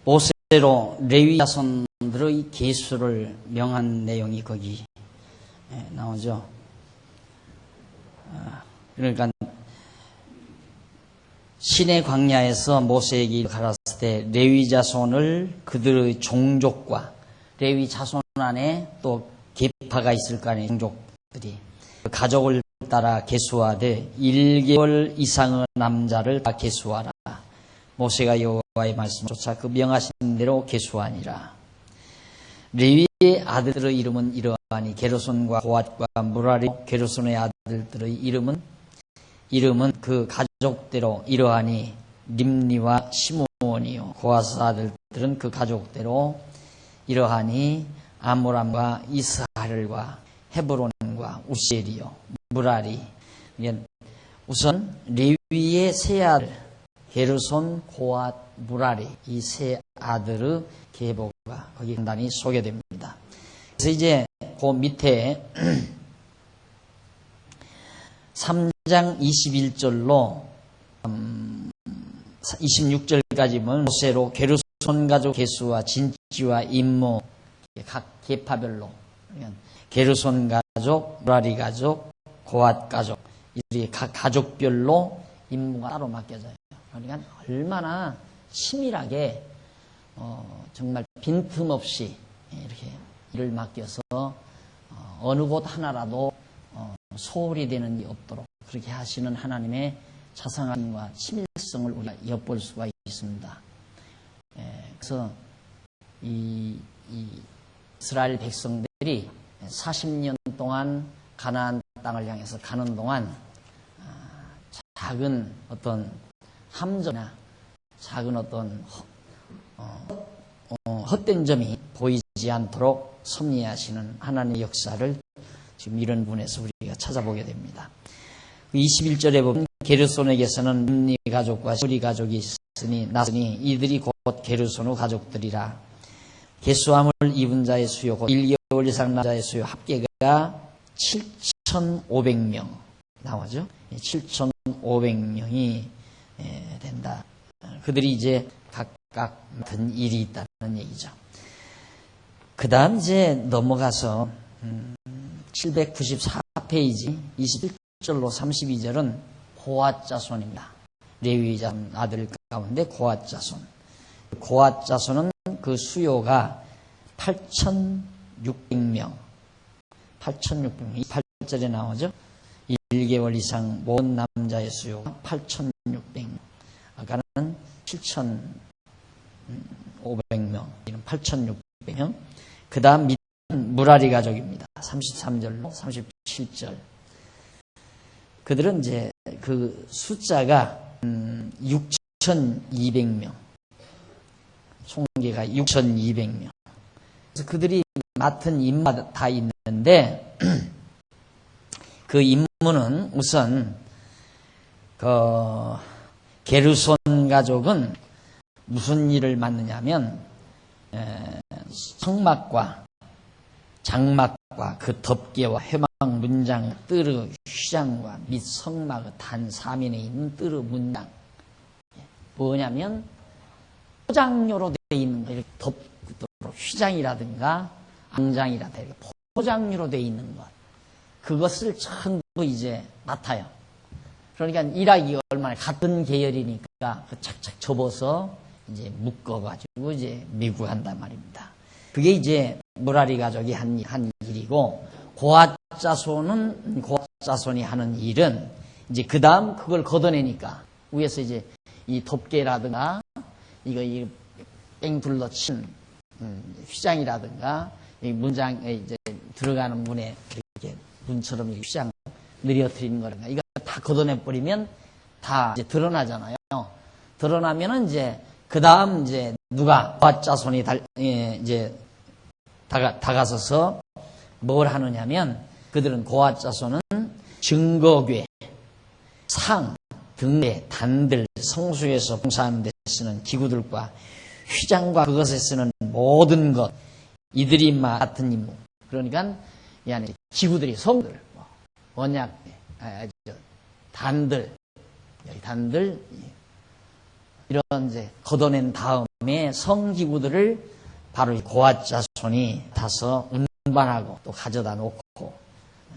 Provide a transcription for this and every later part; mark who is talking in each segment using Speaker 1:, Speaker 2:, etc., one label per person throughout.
Speaker 1: 모세로 레위 자손들의 계수를 명한 내용이 거기 나오죠. 그러니까 시내 광야에서 모세에게 가라사대 때 레위 자손을 그들의 종족과 레위 자손 안에 또 계파가 있을 거 아니에요. 종족들이 가족을 따라 계수하되 1개월 이상의 남자를 다 계수하라. 모세가 여호와의 말씀을 쫓아 그 명하신 대로 계수하니라. 레위의 아들들의 이름은 이러하니 게르손과 고핫과 무라리. 게르손의 아들들의 이름은 그 가족대로 이러하니 림니와 시므온이요. 고핫의 아들들은 그 가족대로 이러하니 아므람과 이스하엘과 헤브론과 우시엘이요. 무라리. 우선 레위의 세 아들 게르손, 고핫, 무라리 이 세 아들의 계보가 거기 간단히 소개됩니다. 그래서 이제 그 밑에 3장 21절로 26절까지는 모세로 게르손 가족 계수와 진지와 임무 각 계파별로 게르손 가족, 무라리 가족, 고핫 가족 이들이 각 가족별로 임무가 따로 맡겨져요. 그러니까 얼마나 치밀하게 정말 빈틈없이 이렇게 일을 맡겨서 어느 곳 하나라도 소홀히 되는 일이 없도록 그렇게 하시는 하나님의 자상함과 치밀성을 우리가 엿볼 수가 있습니다. 그래서 이 이스라엘 백성들이 40년 동안 가나안 땅을 향해서 가는 동안 작은 어떤 함정이나 작은 어떤 헛된 점이 보이지 않도록 섭리하시는 하나님의 역사를 지금 이런 부분에서 우리가 찾아보게 됩니다. 21절에 보면 게르손에게서는 림니 가족과 시므리 가족이 났으니 이들이 곧 게르손의 가족들이라. 계수함을 입은 자의 수요 곧 1개월 이상 남자의 수요 합계가 7,500명 나오죠. 7,500명이 된다. 그들이 이제 각각 맡은 일이 있다는 얘기죠. 그 다음 이제 넘어가서 794페이지 21절로 32절은 고핫 자손입니다. 레위 자손 아들 가운데 고핫 자손. 고핫 자손은 그 수요가 8,600명. 8,600명. 28절에 나오죠. 1개월 이상 모은 남자의 수요가 8,600명. 아까는 7,500명. 이는 8,600명. 그 다음 무라리 가족입니다. 33절로 37절. 그들은 이제 그 숫자가 6,200명. 총계가 6,200명. 그래서 그들이 맡은 임무가 다 있는데 그 임무는 우선 게르손 가족은 무슨 일을 맡느냐면 성막과 장막과 그 덮개와 회막 문장 뜰의 휘장과 및 성막의 단 3인에 있는 뜰의 문장 뭐냐면 포장료로 되어 있는 거 이렇게 덮도록 휘장이라든가 앙장이라든가 포장료로 되어 있는 것 그것을 전부 이제 맡아요. 그러니까 일하기 얼마나 같은 계열이니까 그 착착 접어서 이제 묶어가지고 이제 미구한단 말입니다. 그게 이제 무라리 가족이 한 일이고 고핫 자손이 하는 일은 이제 그 다음 그걸 걷어내니까 위에서 이제 이 덮개라든가 이거 뺑 둘러친 휘장이라든가 이 문장에 이제 들어가는 문에 이렇게 문처럼 휘장 늘려뜨리는 거라든가 이거 다 걷어내버리면 다 이제 드러나잖아요. 드러나면은 이제 그 다음 이제 누가 고핫 자손이 이제 다가서서 뭘 하느냐면 그들은 고핫 자손은 증거궤, 상, 등대, 단들, 성수에서 봉사하는 데 쓰는 기구들과 휘장과 그것에 쓰는 모든 것 이들이 맡은 임무. 그러니까 이 안에 기구들이 성들, 언약, 단들, 이런 이제 걷어낸 다음에 다음에 성기구들을 바로 고앗 자손이 타서 운반하고 또 가져다 놓고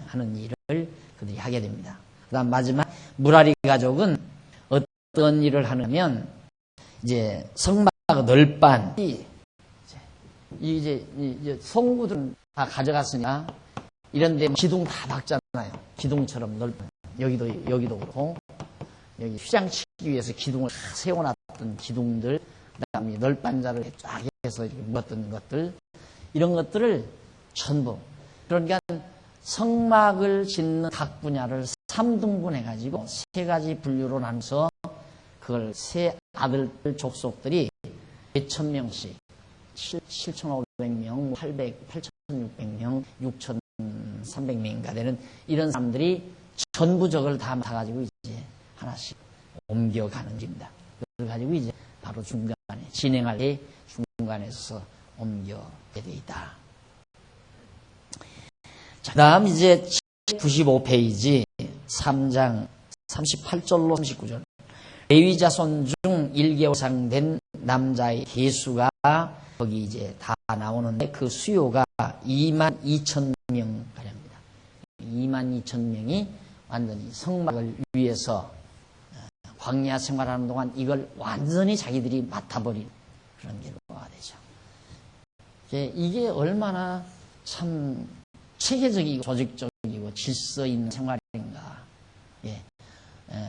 Speaker 1: 하는 일을 그들이 하게 됩니다. 그 다음 마지막 무라리 가족은 어떤 일을 하냐면 이제 성막 널빤 이제 성구들은 다 가져갔으니까 이런데 기둥 다 박잖아요. 기둥처럼 널빤 여기도 그렇고 여기 휘장 치기 위해서 기둥을 다 세워놨던 기둥들, 그다음에 널빤자를 쫙 해서 이렇게 묶었던 것들, 이런 것들을 전부, 그러니까 성막을 짓는 각 분야를 3등분 해가지고 3가지 분류로 나눠서 그걸 세 아들들 족속들이 몇천 명씩 7,500명, 8,600명, 6,300명인가 되는 이런 사람들이 전부 저걸 다 맡아가지고 이제 하나씩 옮겨가는 겁니다. 그걸 가지고 이제 바로 중간에 진행할 때 중간에서 옮겨야 돼 있다. 자, 그 다음 이제 95페이지 3장 38절로 39절. 레위 자손 중 1개월 된 남자의 개수가 거기 이제 다 나오는데 그 수요가 22,000명 가량입니다. 22,000명이 완전히 성막을 위해서 광야 생활하는 동안 이걸 완전히 자기들이 맡아버린 그런 결과가 되죠. 이게 얼마나 참 체계적이고 조직적이고 질서 있는 생활인가.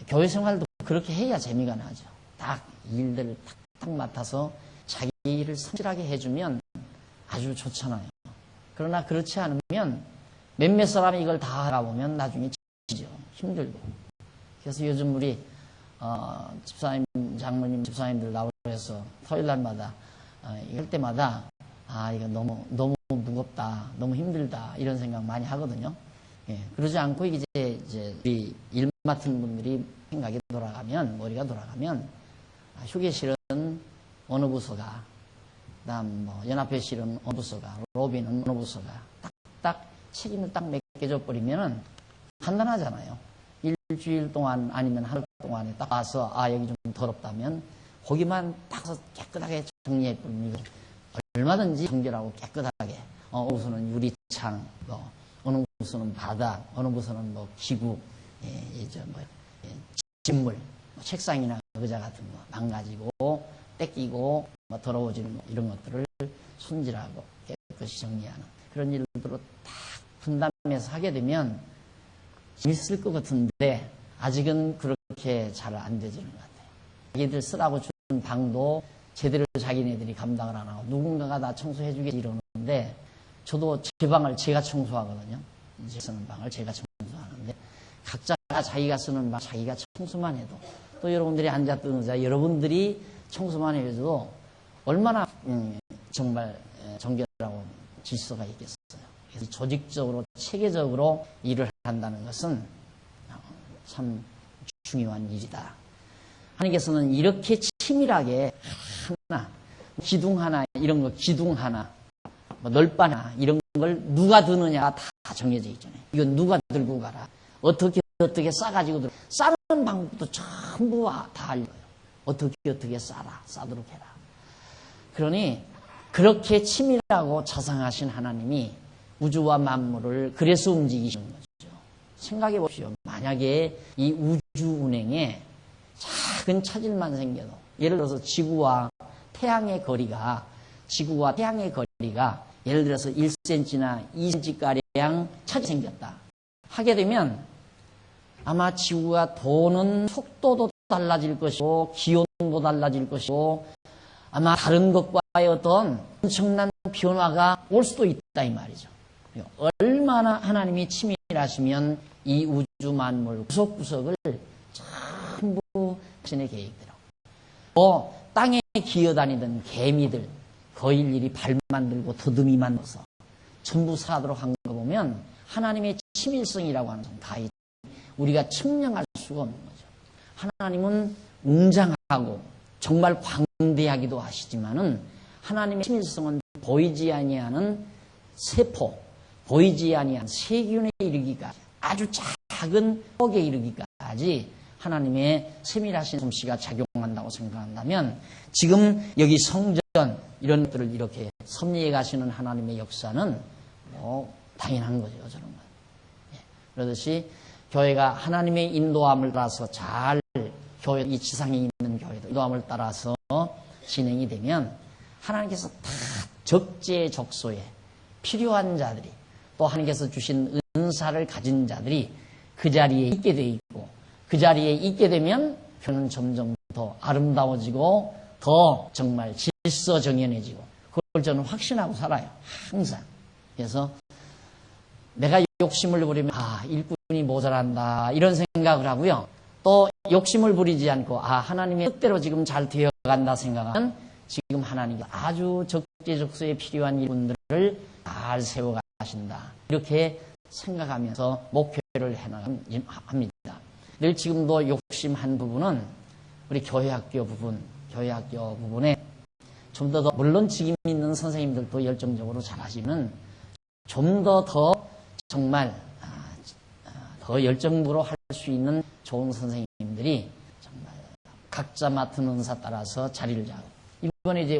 Speaker 1: 교회 생활도 그렇게 해야 재미가 나죠. 딱 일들을 탁탁 맡아서 자기 일을 성실하게 해주면 아주 좋잖아요. 그러나 그렇지 않으면 몇몇 사람이 이걸 다 하다 보면 나중에 지죠. 힘들고. 그래서 요즘 우리 집사님, 장로님, 집사님들 나오셔서 토요일 날마다 이럴 때마다 이거 너무 무겁다, 너무 힘들다 이런 생각 많이 하거든요. 그러지 않고 이제 우리 일 맡은 분들이 생각이 돌아가면, 머리가 돌아가면 휴게실은 어느 부서가, 그다음 연합회실은 어느 부서가, 로비는 어느 부서가 딱딱 책임을 딱 맡겨줘 버리면은 간단하잖아요. 일주일 동안 아니면 하루 동안에 딱 와서 여기 좀 더럽다면 거기만 딱 깨끗하게 정리해 버리면 얼마든지 정결하고 깨끗하게 어느 부서는 유리창, 어느 부서는 바닥, 어느 부서는 기구, 집물, 책상이나 의자 같은 거 망가지고 떼끼고 더러워지는 이런 것들을 손질하고 깨끗이 정리하는 그런 일들로 딱 분담해서 하게 되면 재밌을 것 같은데 아직은 그렇게 잘 안 되지는 것 같아요. 자기들 쓰라고 준 방도 제대로 자기네들이 감당을 안 하고 누군가가 나 청소해 주겠지 이러는데 저도 제 방을 제가 청소하거든요. 이제 쓰는 방을 제가 청소하는데 각자가 자기가 쓰는 방 자기가 청소만 해도 또 여러분들이 앉았던 의자 여러분들이 청소만 해도 얼마나 정말 정결하고 질서가 있겠어요. 그래서 조직적으로 체계적으로 일을 한다는 것은 참 중요한 일이다. 하나님께서는 이렇게 치밀하게 하나, 기둥 하나, 이런 거 기둥 하나, 널빤 하나 이런 걸 누가 드느냐가 다 정해져 있잖아요. 이건 누가 들고 가라. 어떻게 싸가지고 들어. 싸는 방법도 전부 다 알려요. 어떻게 싸도록 해라. 그러니 그렇게 치밀하고 자상하신 하나님이 우주와 만물을 그래서 움직이시는 거죠. 생각해 보십시오. 만약에 이 우주 운행에 작은 차질만 생겨도 예를 들어서 지구와 태양의 거리가 예를 들어서 1cm나 2cm가량 차질이 생겼다 하게 되면 아마 지구가 도는 속도도 달라질 것이고 기온도 달라질 것이고 아마 다른 것과의 어떤 엄청난 변화가 올 수도 있다 이 말이죠. 얼마나 하나님이 치밀하시면 이 우주 만물 구석구석을 전부 신의 계획대로 땅에 기어다니던 개미들 거 일일이 발만 들고 더듬이만 넣어서 전부 사도록 한 거 보면 하나님의 치밀성이라고 하는 건 다 우리가 측량할 수가 없는 거죠. 하나님은 웅장하고 정말 광대하기도 하시지만은 하나님의 치밀성은 보이지 아니하는 세포, 보이지 아니한 세균에 이르기까지 아주 작은 폭에 이르기까지 하나님의 세밀하신 솜씨가 작용한다고 생각한다면 지금 여기 성전 이런 것들을 이렇게 섭리해 가시는 하나님의 역사는 뭐 당연한 거죠. 저런 건. 그러듯이 교회가 하나님의 인도함을 따라서 잘 교회 이 지상에 있는 교회도 인도함을 따라서 진행이 되면 하나님께서 다 적재적소에 필요한 자들이 또 하나님께서 주신 은사를 가진 자들이 그 자리에 있게 돼 있고 그 자리에 있게 되면 교회는 점점 더 아름다워지고 더 정말 질서정연해지고 그걸 저는 확신하고 살아요. 항상. 그래서 내가 욕심을 부리면 일꾼이 모자란다 이런 생각을 하고요. 또 욕심을 부리지 않고 하나님의 뜻대로 지금 잘 되어간다 생각하면 지금 하나님이 아주 적재적소에 필요한 일꾼들을 잘 세워가신다. 이렇게 생각하면서 목표를 해나갑니다. 늘 지금도 욕심한 부분은 우리 교회학교 부분에 좀 더 물론 지금 있는 선생님들도 열정적으로 잘하시면 좀 더 정말 더 열정적으로 할 수 있는 좋은 선생님들이 정말 각자 맡은 은사 따라서 자리를 잡고 이번에 이제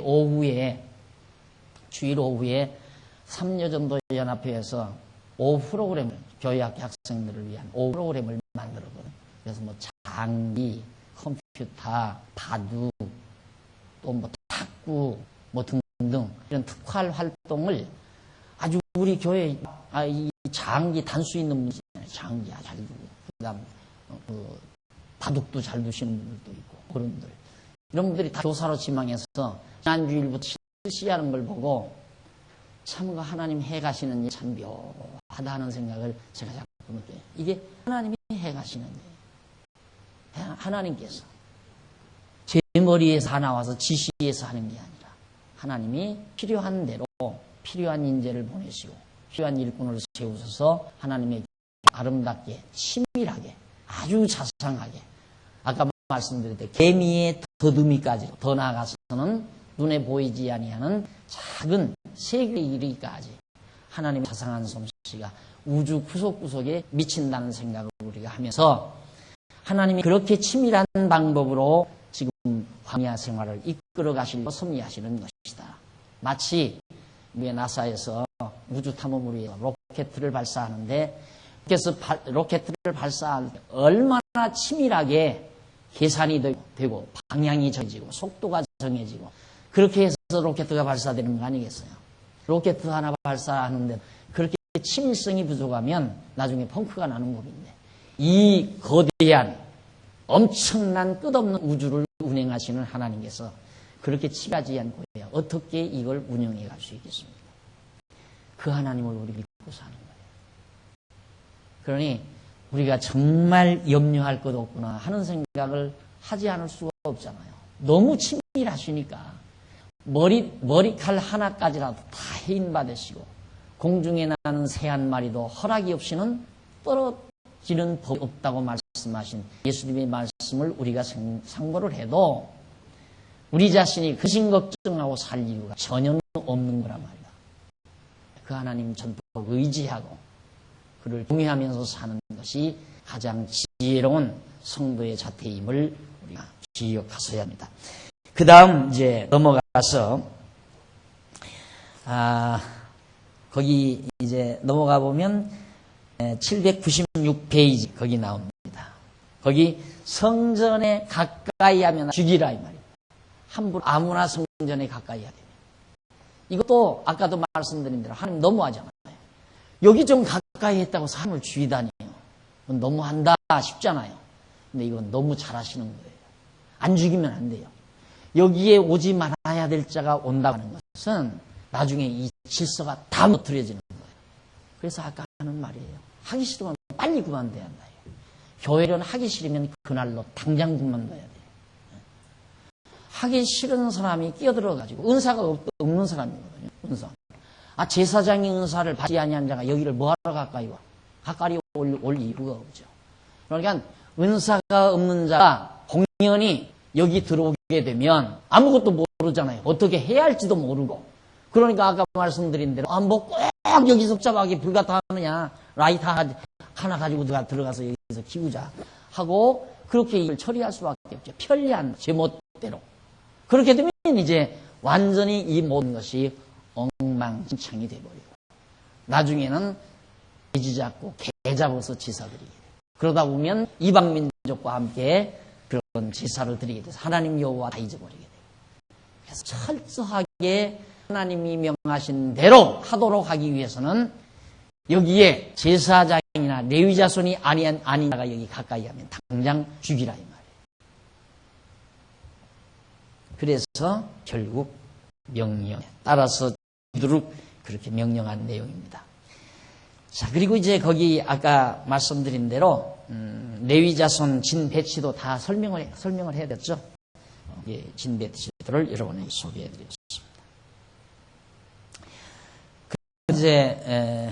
Speaker 1: 주일 오후에 3여전도 연합회에서 오후 프로그램을 교회학교 학생들을 위한 오후 프로그램을 만들었거든요. 그래서 뭐 장기, 컴퓨터, 바둑, 또 뭐 탁구, 뭐 등등 이런 특활 활동을 아주 우리 교회 이 장기 단수 있는 분이 있잖아요. 장기 잘 두고 그다음 바둑도 잘 두시는 분들도 있고 그런 분들 이런 분들이 다 교사로 지망해서 지난주일부터 실시하는 걸 보고 참 하나님 해가시는 일 참 묘하다는 생각을 제가 자꾸 느껴요. 이게 하나님이 해가시는 일. 하나님께서 제 머리에서 다 나와서 지시해서 하는 게 아니라 하나님이 필요한 대로 필요한 인재를 보내시고 필요한 일꾼을 세우셔서 하나님의 아름답게 치밀하게 아주 자상하게 아까 말씀드렸듯이 개미의 더듬이까지 더 나아가서는 눈에 보이지 아니하는 작은 세계에 이르기까지 하나님의 자상한 솜씨가 우주 구석구석에 미친다는 생각을 우리가 하면서 하나님이 그렇게 치밀한 방법으로 지금 광야 생활을 이끌어 가시려고 섭리하시는 것이다. 마치 우리 나사에서 우주 탐험을 위해 로켓을 발사하는데 그래서 로켓을 발사할 때 얼마나 치밀하게 계산이 되고 방향이 정해지고 속도가 정해지고 그렇게 해서 로켓가 발사되는 거 아니겠어요? 로켓 하나 발사하는데 그렇게 치밀성이 부족하면 나중에 펑크가 나는 법인데 이 거대한 엄청난 끝없는 우주를 운행하시는 하나님께서 그렇게 치하지 않고 어떻게 이걸 운영해 갈 수 있겠습니까? 그 하나님을 우리 믿고 사는 거예요. 그러니 우리가 정말 염려할 것 없구나 하는 생각을 하지 않을 수가 없잖아요. 너무 치밀하시니까 머리칼 하나까지라도 다 해인받으시고 공중에 나는 새 한 마리도 허락이 없이는 떨어지는 법이 없다고 말씀하신 예수님의 말씀을 우리가 상고를 해도 우리 자신이 근심 걱정하고 살 이유가 전혀 없는 거란 말이다. 그 하나님 전부 의지하고 그를 동의하면서 사는 것이 가장 지혜로운 성도의 자태임을 우리가 기억하셔야 합니다. 그 다음 이제 넘어가서 거기 이제 넘어가 보면 796페이지 거기 나옵니다. 거기 성전에 가까이 하면 죽이라 이 말이에요. 함부로 아무나 성전에 가까이 해야 됩니다. 이것도 아까도 말씀드린 대로 하나님 너무하잖아요. 여기 좀 가까이 했다고 사람을 죽이다니요. 너무한다 싶잖아요. 근데 이건 너무 잘하시는 거예요. 안 죽이면 안 돼요. 여기에 오지 말아야 될 자가 온다고 하는 것은 나중에 이 질서가 다 무너뜨려지는 거예요. 그래서 아까 하는 말이에요. 하기 싫으면 빨리 그만둬야 한다. 교회는 하기 싫으면 그날로 당장 그만둬야 돼요. 하기 싫은 사람이 끼어들어가지고 은사가 없는 사람이거든요. 은사. 제사장이 은사를 받지 아니한 자가 여기를 뭐하러 가까이 와? 가까이 올 이유가 없죠. 그러니까 은사가 없는 자가 공연히 여기 들어오게 되면 아무것도 모르잖아요. 어떻게 해야 할지도 모르고. 그러니까 아까 말씀드린 대로 뭐 꼭 여기서 복잡하게 불같아 하느냐. 라이터 하나 가지고 들어가서 여기서 키우자 하고 그렇게 이걸 처리할 수밖에 없죠. 편리한 제멋대로. 그렇게 되면 이제 완전히 이 모든 것이 엉망진창이 돼버리고 나중에는 돼지 잡고 개 잡아서 제사 드리게 돼요. 그러다 보면 이방민족과 함께 그런 제사를 드리게 돼서 하나님 여호와 다 잊어버리게 돼요. 그래서 철저하게 하나님이 명하신 대로 하도록 하기 위해서는 여기에 제사장이나 레위 자손이 아닌 자가 여기 가까이 하면 당장 죽이라 이 말이에요. 그래서 결국 명령에 따라서 죽이도록 그렇게 명령한 내용입니다. 자, 그리고 이제 거기 아까 말씀드린 대로 레위 자손 진 배치도 다 설명을 해야 됐죠. 예, 진 배치들을 여러분에게 소개해드렸습니다. 이제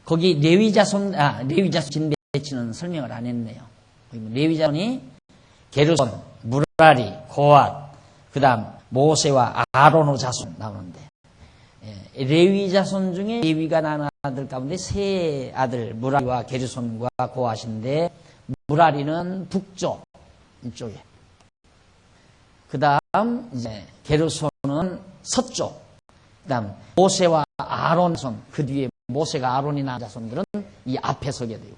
Speaker 1: 거기 레위 자손 진 배치는 설명을 안 했네요. 레위 자손이 게르손, 무라리, 고앗, 그다음 모세와 아론의 자손 나오는데 레위 자손 중에 레위가 낳은 아들 가운데 세 아들 무라리와 게르손과 고앗인데 무라리는 북쪽 이쪽에 그다음 이제 게르손은 서쪽 그다음 모세와 아론 자손 그 뒤에 모세가 아론이 낳은 자손들은 이 앞에 서게 되고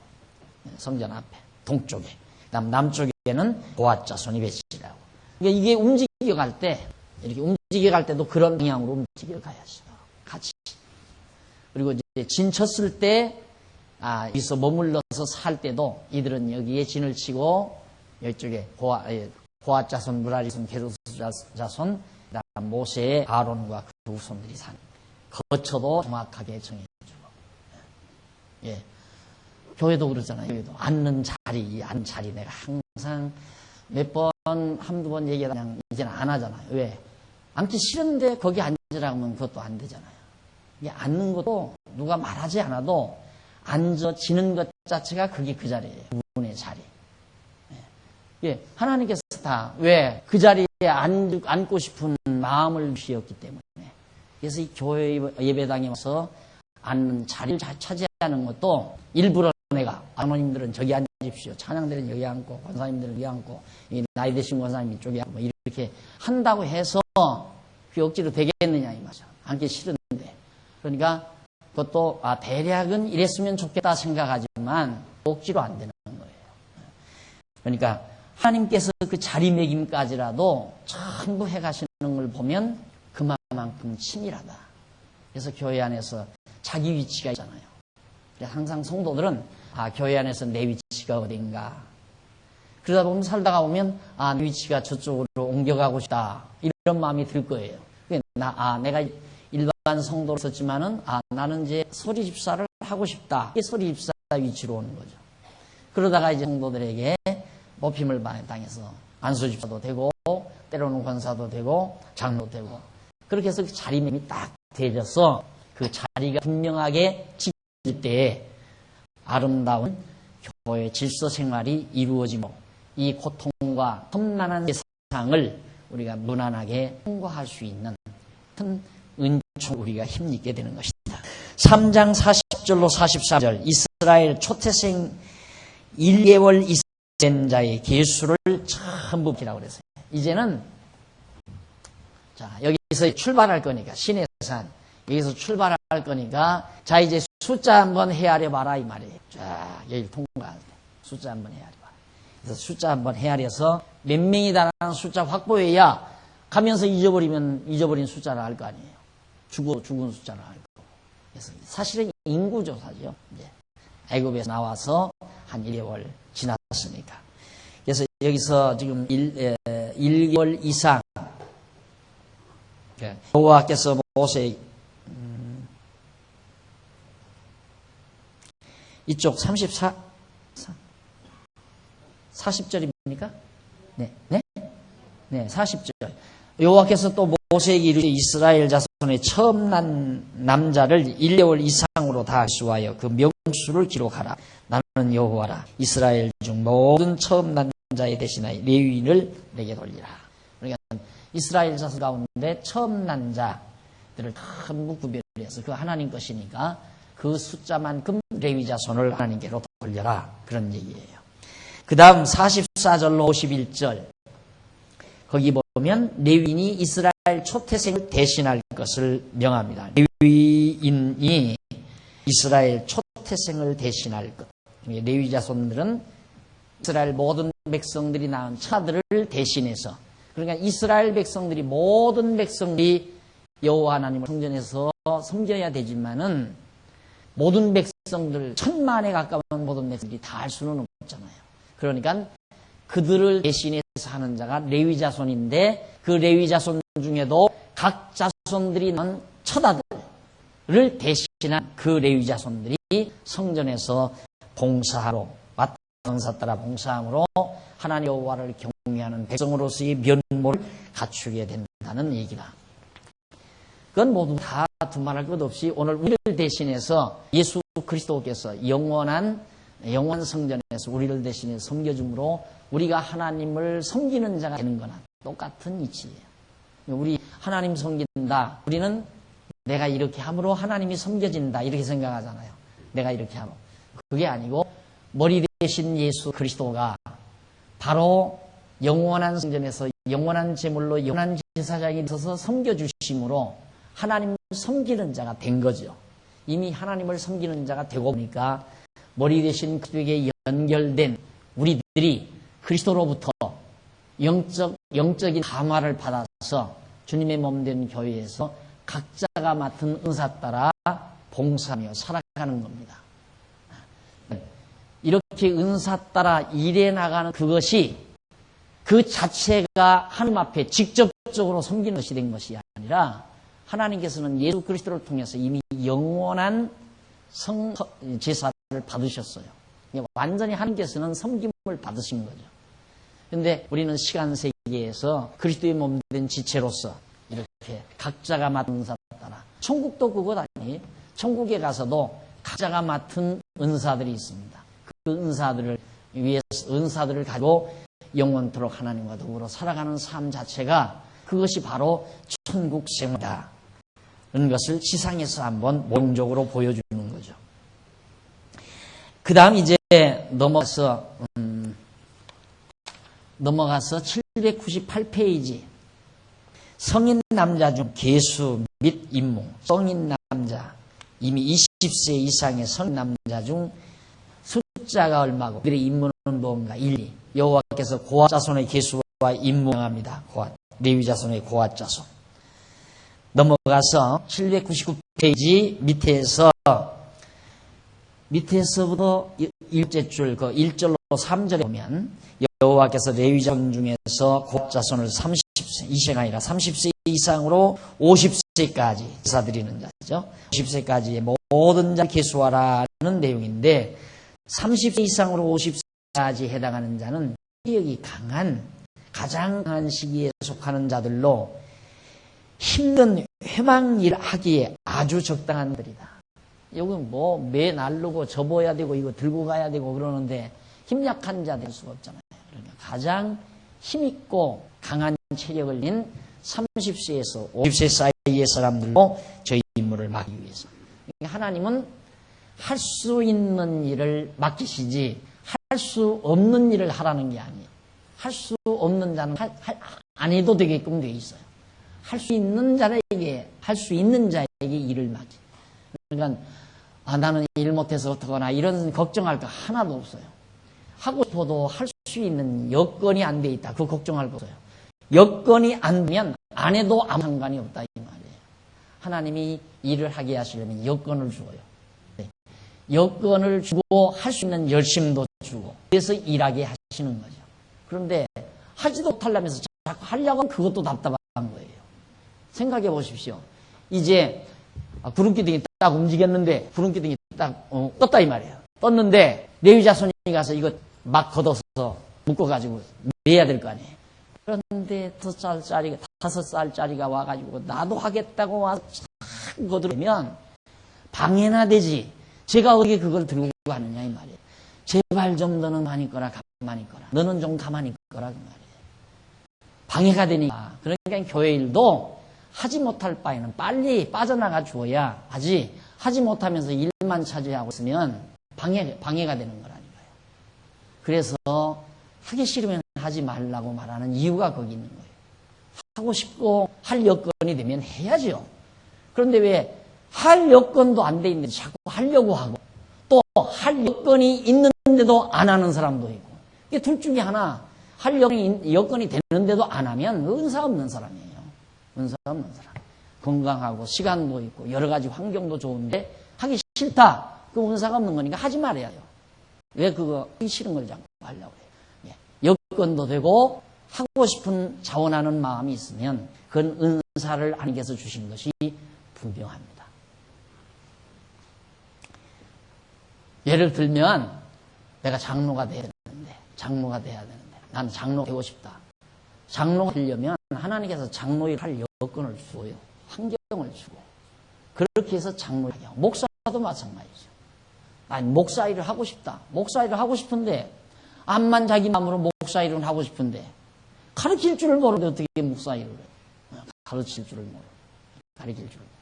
Speaker 1: 성전 앞에 동쪽에 그다음 남쪽에는 고앗 자손이 배치라고. 그러니까 이게 움직여갈 때 이렇게 움직여갈 때도 그런 방향으로 움직여가야죠. 같이. 그리고 이제 진 쳤을 때 여기서 머물러서 살 때도 이들은 여기에 진을 치고 이쪽에 고앗 자손, 무라리 자손, 게르손 자손, 그다음 모세의 아론과 그 후손들이 사는 거처도 정확하게 정해주고. 예. 교회도 그러잖아요. 교회도 앉는 자리 내가 항상 몇 번, 한두 번 얘기하다 그냥 이제는 안 하잖아요. 왜? 앉기 싫은데 거기 앉으라고 하면 그것도 안 되잖아요. 이게 앉는 것도 누가 말하지 않아도 앉아지는 것 자체가 그게 그 자리예요. 그분의 자리. 예. 하나님께서 다 왜? 그 자리에 앉고 싶은 마음을 주셨기 때문에. 그래서 이 교회 예배당에 와서 앉는 자리를 차지하는 것도 일부러 내가 아버님들은 저기 앉으십시오. 찬양들은 여기 앉고 권사님들은 여기 앉고 나이 드신 권사님 이쪽에 앉고 이렇게 한다고 해서 그게 억지로 되겠느냐 이 말이죠. 앉기 싫은데. 그러니까 그것도 대략은 이랬으면 좋겠다 생각하지만 억지로 안 되는 거예요. 그러니까 하나님께서 그 자리매김까지라도 전부 해가시는 걸 보면 그만큼 치밀하다. 그래서 교회 안에서 자기 위치가 있잖아요. 그래서 항상 성도들은 교회 안에서 내 위치가 어딘가. 그러다 보면 살다가 보면 내 위치가 저쪽으로 옮겨가고 싶다. 이런 마음이 들 거예요. 내가 일반 성도로 있었지만은 나는 이제 서리 집사를 하고 싶다. 이게 서리 집사 위치로 오는 거죠. 그러다가 이제 성도들에게 뽑힘을 당해서 안수 집사도 되고 때로는 권사도 되고 장로도 되고 그렇게 해서 그 자리매김이 딱 되어서 그 자리가 분명하게 지킬 때에 아름다운 교회 질서 생활이 이루어지고 이 고통과 험난한 세상을 우리가 무난하게 통과할 수 있는 큰 은총 우리가 힘있게 되는 것이다. 3장 40절로 43절 이스라엘 초태생 1개월 이스라엘 자의 계수를 전부 기라고 그랬어요. 이제는 자 여기서 출발할 거니까 신의 산 여기서 출발할 거니까 자 이제 숫자 한번 헤아려 봐라 이 말이에요. 자 여기 통과할 때 숫자 한번 헤아려 봐라. 그래서 숫자 한번 헤아려서 몇 명이다라는 숫자 확보해야 가면서 잊어버린 숫자를 알 거 아니에요. 죽은 숫자를 알 거. 그래서 사실은 인구 조사죠. 이제 애굽에서 나와서 한 1개월 지났으니까. 그래서 여기서 지금 1개월 이상 여호와께서 모세 이쪽 40절입니까? 네, 40절. 여호와께서 또 모세에게 이르시되 이스라엘 자손의 처음 난 남자를 1개월 이상으로 다 수하여 그 명수를 기록하라. 나는 여호와라. 이스라엘 중 모든 처음 난 자의 대신하여 레위인을 내게 돌리라. 그러니까 이스라엘 자손 가운데 처음 난 자들을 전부 구별해서 그 하나님 것이니까 그 숫자만큼 레위 자손을 하나님께로 돌려라. 그런 얘기예요. 그 다음 44절로 51절 거기 보면 레위인이 이스라엘 초태생을 대신할 것을 명합니다. 레위인이 이스라엘 초태생을 대신할 것. 레위 자손들은 이스라엘 모든 백성들이 낳은 차들을 대신해서, 그러니까 이스라엘 백성들이, 모든 백성들이 여호와 하나님을 성전에서 섬겨야 되지만은 모든 백성들, 1000만에 가까운 모든 백성들이 다 할 수는 없잖아요. 그러니까 그들을 대신해서 하는 자가 레위 자손인데, 그 레위 자손 중에도 각 자손들이 낳은 처자들을 대신한 그 레위 자손들이 성전에서 봉사하러, 은사 따라 봉사함으로 하나님 여호와를 경외하는 백성으로서의 면모를 갖추게 된다는 얘기다. 그건 모두 다 두말할 것 없이 오늘 우리를 대신해서 예수 그리스도께서 영원한 성전에서 우리를 대신해서 섬겨줌으로 우리가 하나님을 섬기는 자가 되는 거나 똑같은 이치예요. 우리 하나님 섬긴다. 우리는 내가 이렇게 함으로 하나님이 섬겨진다, 이렇게 생각하잖아요. 내가 이렇게 함으로. 그게 아니고 머리 대신 예수 그리스도가 바로 영원한 성전에서 영원한 제물로 영원한 제사장이 있어서 섬겨주심으로 하나님을 섬기는 자가 된 거죠. 이미 하나님을 섬기는 자가 되고 보니까 머리 대신 그리스도에게 연결된 우리들이 그리스도로부터 영적인 감화를 받아서 주님의 몸된 교회에서 각자가 맡은 은사 따라 봉사하며 살아가는 겁니다. 이렇게 은사 따라 일해 나가는 그것이 그 자체가 하나님 앞에 직접적으로 섬기는 것이 된 것이 아니라 하나님께서는 예수 그리스도를 통해서 이미 영원한 제사를 받으셨어요. 완전히 하나님께서는 섬김을 받으신 거죠. 그런데 우리는 시간 세계에서 그리스도의 몸된 지체로서 이렇게 각자가 맡은 은사 따라, 천국도 그것 아니, 천국에 가서도 각자가 맡은 은사들이 있습니다. 그 은사들을 위해서, 은사들을 가지고 영원토록 하나님과 더불어 살아가는 삶 자체가 그것이 바로 천국 생활이다. 그런 것을 지상에서 한번 모형적으로 보여주는 거죠. 그 다음 이제 넘어가서 798페이지. 성인 남자 중 계수 및 임무. 성인 남자, 이미 20세 이상의 성인 남자 중 숫자가 얼마고 그들의 임무는 뭔가. 1, 2. 여호와께서 고핫 자손의 계수와 임무 명합니다. 고핫, 레위 자손의 고핫 자손. 넘어가서 799페이지 밑에서부터 1째 줄, 그 1절로 3절에 보면 여호와께서 레위 자손 중에서 고핫 자손을 30세, 이세가 아니라 30세 이상으로 50세까지 제사드리는 자죠. 50세까지의 모든 자 계수하라는 내용인데, 30세 이상으로 50세까지 해당하는 자는 체력이 강한, 가장 강한 시기에 속하는 자들로 힘든 회망일 하기에 아주 적당한 들이다. 여기 뭐 매 날르고 접어야 되고 이거 들고 가야 되고 그러는데 힘약한 자 될 수가 없잖아요. 그러니까 가장 힘있고 강한 체력을 닌 30세에서 50세 사이의 사람들로 저희 임무를 맡기 위해서. 하나님은 할 수 있는 일을 맡기시지 할 수 없는 일을 하라는 게 아니에요. 할 수 없는 자는 안 해도 되게끔 돼 있어요. 할 수 있는 자에게, 할 수 있는 자에게 일을 맡기. 그러니까 나는 일 못해서 어떡하나 이런 걱정할 거 하나도 없어요. 하고 싶어도 할 수 있는 여건이 안 돼 있다. 그거 걱정할 거 없어요. 여건이 안 되면 안 해도 아무 상관이 없다 이 말이에요. 하나님이 일을 하게 하시려면 여건을 주어요. 네. 여건을 주고 할 수 있는 열심도 주고 그래서 일하게 하시는 거죠. 그런데 하지도 못하려면서 자꾸 하려고 하면 그것도 답답한 거예요. 생각해 보십시오. 이제 구름기둥이 딱 움직였는데 구름기둥이 딱 떴다 이 말이에요. 떴는데 레위 자손이 가서 이거 막 걷어서 묶어가지고 내야 될 거 아니에요. 그런데 5살짜리가 와가지고 나도 하겠다고 와서 쫙 걷으면 방해나 되지. 제가 어떻게 그걸 들고 가느냐 이 말이에요. 제발 좀 너는 가만히 있거라, 가만히 있거라. 너는 좀 가만히 있거라 그 말이에요. 방해가 되니까. 그러니까 교회 일도 하지 못할 바에는 빨리 빠져나가 주어야 하지, 하지 못하면서 일만 차지하고 있으면 방해가 되는 거라니까요. 그래서 하기 싫으면 하지 말라고 말하는 이유가 거기 있는 거예요. 하고 싶고 할 여건이 되면 해야죠. 그런데 왜 할 여건도 안 돼 있는데 자꾸 하려고 하고 또 할 여건이 있는데도 안 하는 사람도 있고, 이게 둘 중에 하나. 할 여건이 되는데도 안 하면 은사 없는 사람이에요. 은사 없는 사람. 건강하고 시간도 있고 여러 가지 환경도 좋은데 하기 싫다. 그 은사가 없는 거니까 하지 말아야 돼요. 왜 그거 하기 싫은 걸 자꾸 하려고 해요. 여건도 되고 하고 싶은 자원하는 마음이 있으면 그건 은사를 하나님께서 주신 것이 분명합니다. 예를 들면 내가 장로가 돼야 되는데 나는 장로 되고 싶다. 장로가 되려면 하나님께서 장로를 할 여건을 주어요. 환경을 주고. 그렇게 해서 장로를 하게 하고. 목사도 마찬가지죠. 아니, 목사 일을 하고 싶다. 목사 일을 하고 싶은데 암만 자기 마음으로 목사 일을 하고 싶은데 가르칠 줄을 모르는데 어떻게 목사 일을 해요? 가르칠 줄을 모르고. 가르칠 줄을 모르고.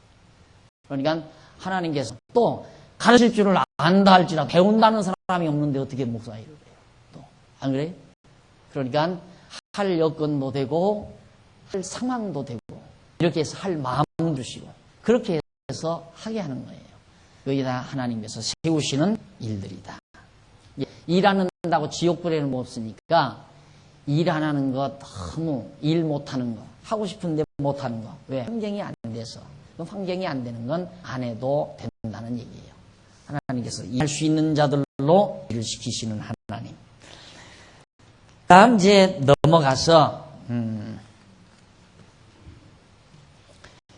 Speaker 1: 그러니까 하나님께서 또 가르칠 줄을 안다 할지라도 배운다는 사람이 없는데 어떻게 목사 일을 해요? 또. 안 그래요? 그러니까 할 여건도 되고 할 상황도 되고 이렇게 해서 할 마음도 주시고 그렇게 해서 하게 하는 거예요. 그게 다 하나님께서 세우시는 일들이다. 일 안 한다고 지옥불에는 못 없으니까 일 안 하는 거, 너무 일 못하는 거, 하고 싶은데 못하는 거. 왜? 환경이 안 돼서. 환경이 안 되는 건 안 해도 된다는 얘기예요. 하나님께서 일할 수 있는 자들로 일을 시키시는 하나님. 다음 이제 넘어가서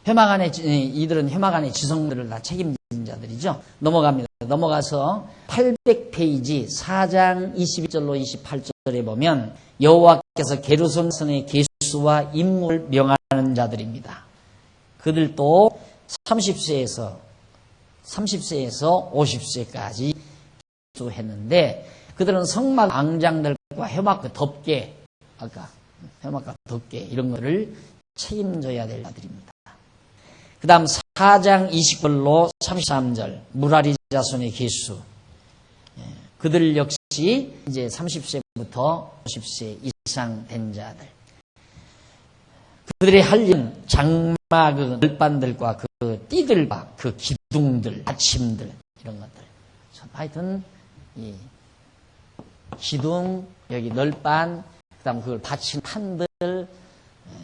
Speaker 1: 이들은 회막 안의 지성들을 다 책임진 자들이죠. 넘어갑니다. 넘어가서 800페이지 4장 21절로 28절에 보면 여호와께서 게르손의 계수와 임무를 명하는 자들입니다. 그들도 30세에서 50세까지 계수했는데 그들은 성막 앙장들과 회막과 덮개, 아까 회막과 덮개 이런 거를 책임져야 될 자들입니다. 그 다음 4장 20절로 33절 무라리 자손의 계수. 그들 역시 이제 30세부터 50세 이상 된 자들. 그들의 할 일은 장막 그 널빤들과 그 띠들과 그 기둥들, 받침들 이런 것들. 하여튼 이 기둥, 여기 널빤, 그 다음 그걸 받친 판들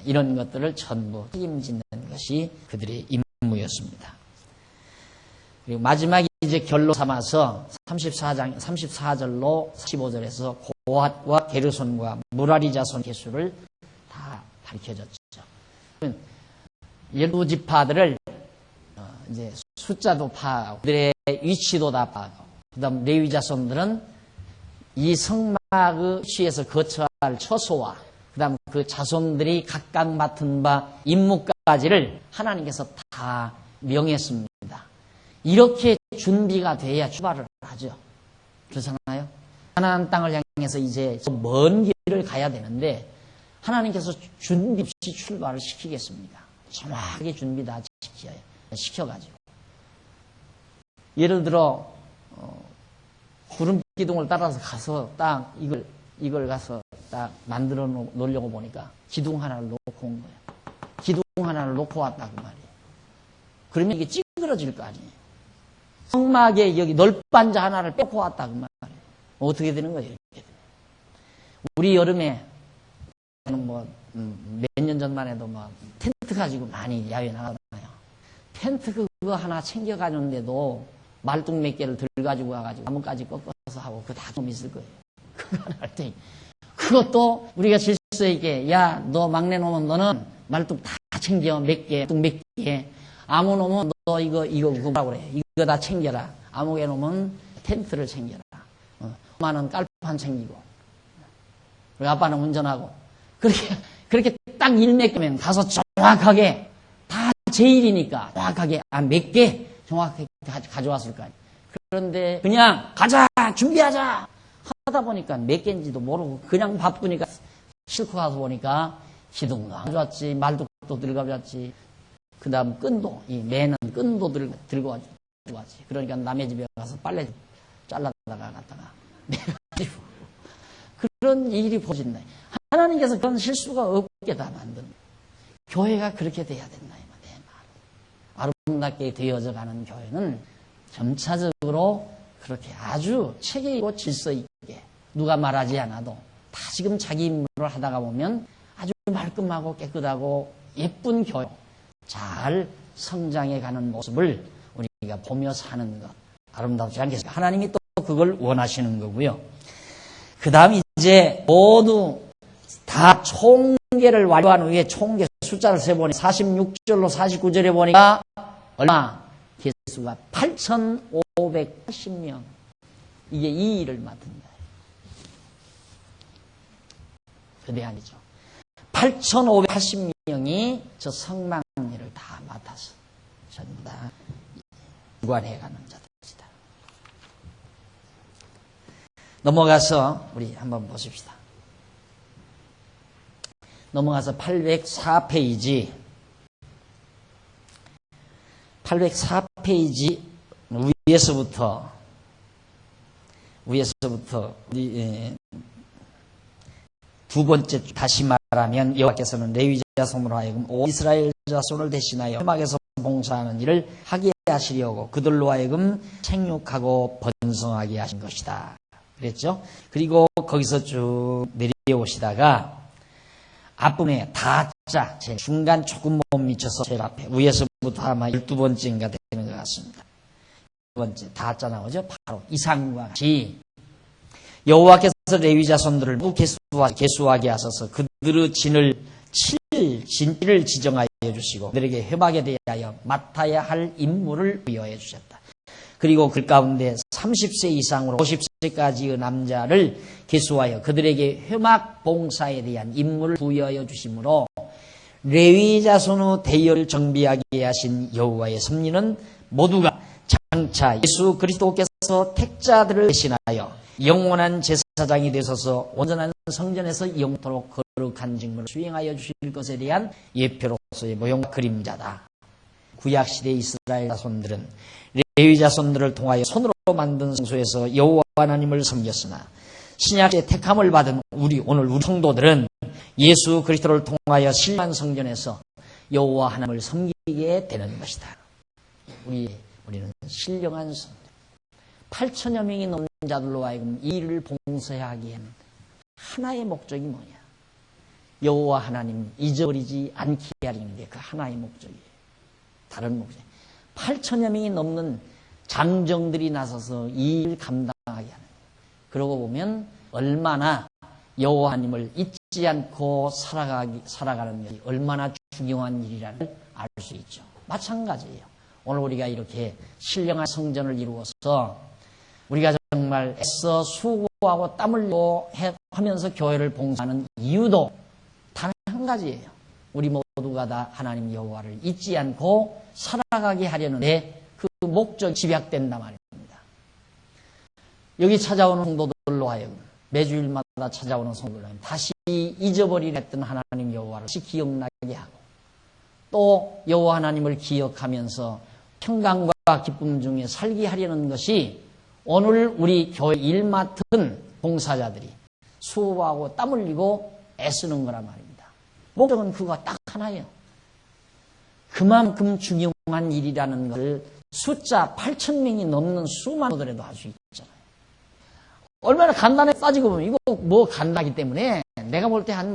Speaker 1: 이런 것들을 전부 책임지는 것이 그들의 임무였습니다. 그리고 마지막에 이제 결로 삼아서 34절로 45절에서 고핫과 게르손과 무라리 자손 계수를 다 밝혀졌죠. 12지파들을 이제 숫자도 파하고 그들의 위치도 다 파하고 그다음 레위 자손들은 이 성막의 시에서 거처할 처소와 그다음 그 자손들이 각각 맡은 바 임무까지를 하나님께서 다 명했습니다. 이렇게 준비가 돼야 출발을 하죠. 그렇잖아요. 하나님 땅을 향해서 이제 먼 길을 가야 되는데 하나님께서 준비 없이 출발을 시키겠습니다. 정확하게 준비 다 시켜가지고. 예를 들어 구름 기둥을 따라서 가서 딱 이걸 가서 딱 만들어 놓으려고 보니까 기둥 하나를 놓고 온 거예요. 기둥 하나를 놓고 왔다고 말이에요. 그러면 이게 찌그러질 거 아니에요. 성막에 여기 널빤자 하나를 빼고 왔다고 말이에요. 어떻게 되는 거예요? 이렇게. 우리 여름에 뭐 몇 년 전만 해도 뭐 텐트 가지고 많이 야외 나가잖아요. 텐트 그거 하나 챙겨 가는데도 말뚝 몇 개를 들가지고 와가지고 나뭇가지 꺾어서 하고 그거 다 좀 있을 거예요. 그거 하나 할 때. 그것도 우리가 질서 있게 야, 너 막내 놈은 너는 말뚝 다 챙겨 몇 개, 몇 개. 아무 놈은 너 이거 뭐라고 그래. 이거 다 챙겨라. 아무개 놈은 텐트를 챙겨라. 엄마는 깔판 챙기고. 그리고 아빠는 운전하고. 그렇게 딱 일맥이면 가서 정확하게 다 제 일이니까 정확하게 몇 개 정확하게 가져왔을 거 아니에요. 그런데 그냥 가자 준비하자 하다 보니까 몇 개인지도 모르고 그냥 바쁘니까 싣고 가서 보니까 기둥도 안 가져왔지, 말뚝도 들어가졌지, 그 다음 끈도, 이 매는 끈도 들고 왔지. 그러니까 남의 집에 가서 빨래 잘라다가 갖다가 내가지고 그런 일이 벌어진다. 하나님께서 그런 실수가 없게 다 만든 교회가 그렇게 돼야 된다. 내 말. 아름답게 되어져 가는 교회는 점차적으로 그렇게 아주 체계 있고 질서 있게 누가 말하지 않아도 다시금 자기 임무를 하다가 보면 아주 말끔하고 깨끗하고 예쁜 교회, 잘 성장해 가는 모습을 우리가 보며 사는 것 아름답지 않겠습니까? 하나님이 또 그걸 원하시는 거고요. 그 다음 이제 모두 다 총계를 완료한 후에 총계 숫자를 세보니 46절로 49절에 보니까 얼마? 개수가 8,580명. 이게 이 일을 맡은다. 거대한이죠. 8,580명이 저 성막 일을 다 맡아서 전부 다 주관해가는 자들이다. 넘어가서 우리 한번 보십시다. 넘어가서 804페이지 804페이지 위에서부터 두 번째 다시 말하면 여호와께서는 레위 자손으로 하여금 온 이스라엘 자손을 대신하여 회막에서 봉사하는 일을 하게 하시려고 그들로 하여금 생육하고 번성하게 하신 것이다. 그랬죠? 그리고 거기서 쭉 내려오시다가 앞부분에 다자 제 중간 조금 못 미쳐서 제일 앞에 위에서부터 아마 12번째인가 되는 것 같습니다. 12번째 다자 나오죠? 바로 이상과 같이 여호와께서 레위 자손들을 모두 계수하게 하셔서 그들의 진을 7진을 지정하여 주시고 그들에게 회막에 대하여 맡아야 할 임무를 부여해 주셨다. 그리고 그 가운데 30세 이상으로 50세까지의 남자를 계수하여 그들에게 회막 봉사에 대한 임무를 부여해 주심으로 레위 자손의 대열을 정비하게 하신 여호와의 섭리는 모두가 장차 예수 그리스도께서 택자들을 대신하여 영원한 제사장이 되셔서 온전한 성전에서 영토록 거룩한 직무를 수행하여 주실 것에 대한 예표로서의 모형과 그림자다. 구약시대 이스라엘 자손들은 레위 자손들을 통하여 손으로 만든 성소에서 여호와 하나님을 섬겼으나 신약의 택함을 받은 오늘 우리 성도들은 예수 그리스도를 통하여 신령한 성전에서 여호와 하나님을 섬기게 되는 것이다. 우리는 신령한 성전 8천여 명이 넘는 자들로 하여금 이 일을 봉사하기에는 하나의 목적이 뭐냐? 여호와 하나님 잊어버리지 않게 하려는 게 그 하나의 목적이에요. 다른 목적. 8천여 명이 넘는 장정들이 나서서 이 일을 감당하게 하는 거예요. 그러고 보면 얼마나 여호와 하나님을 잊지 않고 살아가는 것이 얼마나 중요한 일이라는 걸 알 수 있죠. 마찬가지예요. 오늘 우리가 이렇게 신령한 성전을 이루어서 우리가 정말 애써 수고하고 땀 흘리고 하면서 교회를 봉사하는 이유도 단 한 가지예요. 우리 모두가 다 하나님 여호와를 잊지 않고 살아가게 하려는데 그 목적이 집약된단 말입니다. 여기 찾아오는 성도들로 하여금 매주일마다 찾아오는 성도들로 하여금 다시 잊어버리려 했던 하나님 여호와를 다시 기억나게 하고 또 여호와 하나님을 기억하면서 평강과 기쁨 중에 살게 하려는 것이 오늘 우리 교회 일 맡은 봉사자들이 수고하고 땀 흘리고 애쓰는 거란 말입니다. 목적은 그거 딱 하나예요. 그만큼 중요한 일이라는 것을 숫자 8,000명이 넘는 수많은 분들에도 할 수 있잖아요. 얼마나 간단해 따지고 보면 이거 뭐 간단하기 때문에 내가 볼 때 한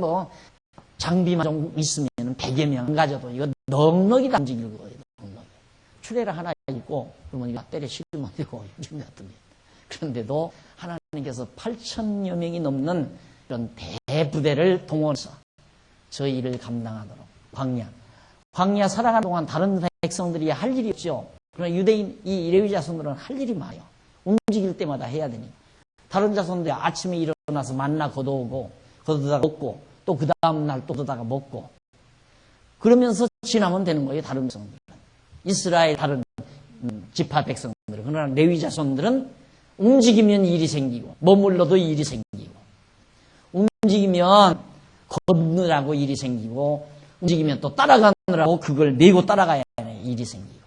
Speaker 1: 장비만 좀 있으면 100여 명 가져도 이거 넉넉히 다 움직일 거예요. 넉넉히. 추레라 하나 있고 그러면 이거 때려 실면 되고 요즘 같은 게. 그런데도 하나님께서 8,000여 명이 넘는 이런 대부대를 동원해서 저 일을 감당하도록 광야 살아가는 동안 다른 백성들이 할 일이 없죠. 그러나 유대인 이 레위 자손들은 할 일이 많아요. 움직일 때마다 해야 되니까. 다른 자손들이 아침에 일어나서 만나 걷어다가 먹고 또 그 다음 날 또 걷어다가 먹고 그러면서 지나면 되는 거예요. 다른 백성들은. 이스라엘 다른 지파 백성들은. 그러나 레위 자손들은 움직이면 일이 생기고 머물러도 일이 생기고 움직이면 걷느라고 일이 생기고 움직이면 또 따라가느라고 그걸 메고 따라가야 하는 일이 생기고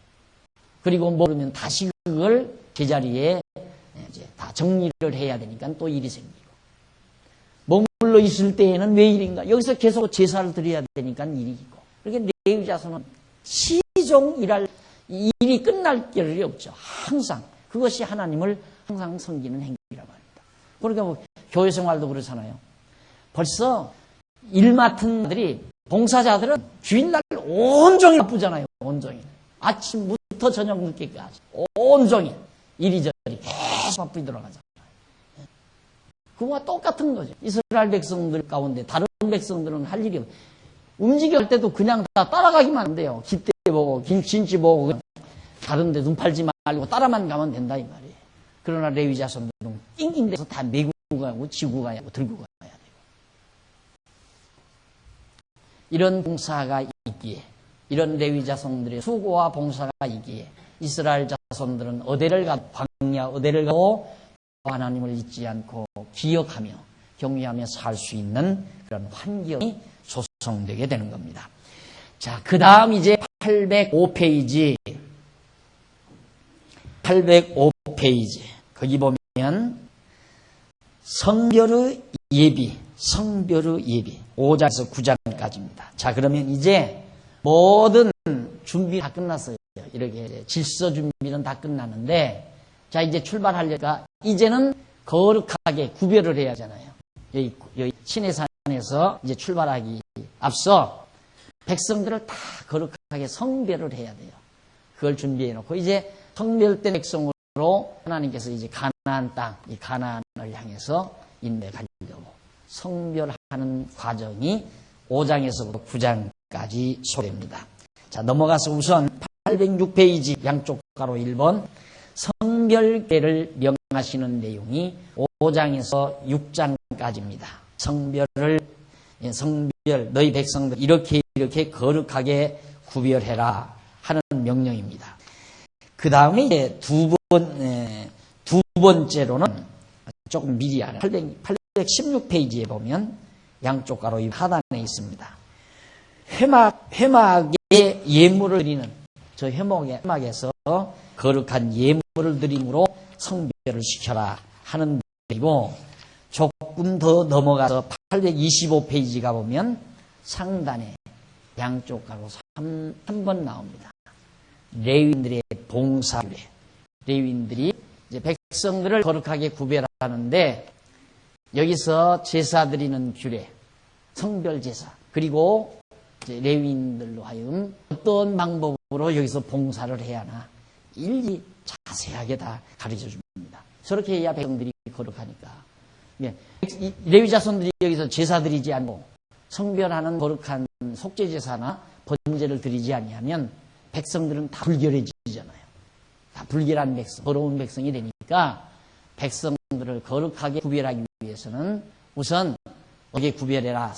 Speaker 1: 그리고 모르면 다시 그걸 제자리에 이제 다 정리를 해야 되니까 또 일이 생기고 머물러 있을 때에는 왜 일인가? 여기서 계속 제사를 드려야 되니까 일이고. 그러니까 레위 자손은 시종 일이 끝날 겨를이 없죠. 항상. 그것이 하나님을 항상 섬기는 행위라고 합니다. 그러니까 뭐 교회 생활도 그렇잖아요. 벌써 일 맡은 자들이, 봉사자들은 주일날 온종일 바쁘잖아요. 온종일. 아침부터 저녁 늦게까지. 온종일. 이리저리 계속 바쁘게 들어가잖아요. 그거와 똑같은 거죠. 이스라엘 백성들 가운데 다른 백성들은 할 일이 없어요. 움직여 할 때도 그냥 다 따라가기만 하면 돼요. 깃대 보고, 김치 보고, 그냥 다른 데 눈 팔지 말고 따라만 가면 된다, 이 말이에요. 그러나 레위 자손들은 낑낑대서 다 메고 가고, 지고 가야 하고, 들고 가야 되고. 이런 봉사가 있기에, 이런 레위 자손들의 수고와 봉사가 있기에, 이스라엘 자손들은 어디를 가도, 광야 어디를 가도 하나님을 잊지 않고 기억하며 경외하며 살 수 있는 그런 환경이 조성되게 되는 겁니다. 자, 그 다음 이제 805페이지. 805페이지. 거기 보면 성별의 예비, 성별의 예비. 5장에서 9장까지입니다. 자, 그러면 이제 모든 준비 다 끝났어요. 이렇게 질서 준비는 다 끝났는데, 자, 이제 출발하려니까 이제는 거룩하게 구별을 해야 하잖아요. 여기 시내산에서 이제 출발하기 앞서 백성들을 다 거룩하게 성별을 해야 돼요. 그걸 준비해 놓고 이제 성별된 백성으로 하나님께서 이제 가나안 땅, 이 가나안을 향해서 인도해 가려고 성별하는 과정이 5장에서부터 9장까지 소개됩니다. 자, 넘어가서 우선 806페이지 양쪽 가로 1번 성별계를 명하시는 내용이 5장에서 6장까지입니다. 성별, 너희 백성들 이렇게 거룩하게 구별해라 하는 명령입니다. 그 다음에 이제 두 번째로는 조금 미리 알아요. 816페이지에 보면 양쪽 가로 하단에 있습니다. 회막에 예물을 드리는, 저 회막에서 거룩한 예물을 드림으로 성별을 시켜라 하는 내용이고, 조금 더 넘어가서 825페이지 가보면 상단에 양쪽 가로 3번 나옵니다. 레위인들의 봉사규례. 레위인들이 이제 백성들을 거룩하게 구별하는데, 여기서 제사 드리는 규례, 성별 제사, 그리고 이제 레위인들로 하여금 어떤 방법으로 여기서 봉사를 해야 하나 일일이 자세하게 다 가르쳐 줍니다. 저렇게 해야 백성들이 거룩하니까. 레위 자손들이 여기서 제사 드리지 않고 성별하는 거룩한 속죄 제사나 번제를 드리지 아니하면 백성들은 다 불결해지잖아요. 다 불결한 백성, 더러운 백성이 되니까 백성들을 거룩하게 구별하기 위해서는 우선 어떻게 구별해라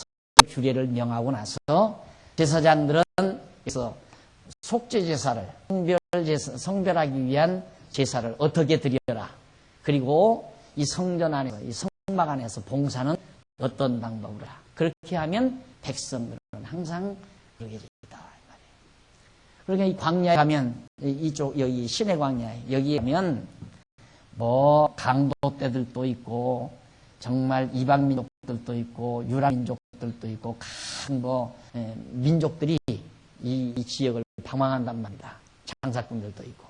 Speaker 1: 규례를 명하고 나서 제사장들은 그래서 속죄 제사를 성별하기 위한 제사를 어떻게 드려라. 그리고 이 성전 안에서, 이 성막 안에서 봉사는 어떤 방법으로 하. 그렇게 하면 백성들은 항상 그렇게 되겠다. 그러니까 이 광야에 가면, 이쪽, 여기 시내 광야에, 여기 가면 뭐 강도 때들도 있고, 정말 이방민족들도 있고, 유라민족들도 있고, 민족들이 이 지역을 방황한단 말이다. 장사꾼들도 있고.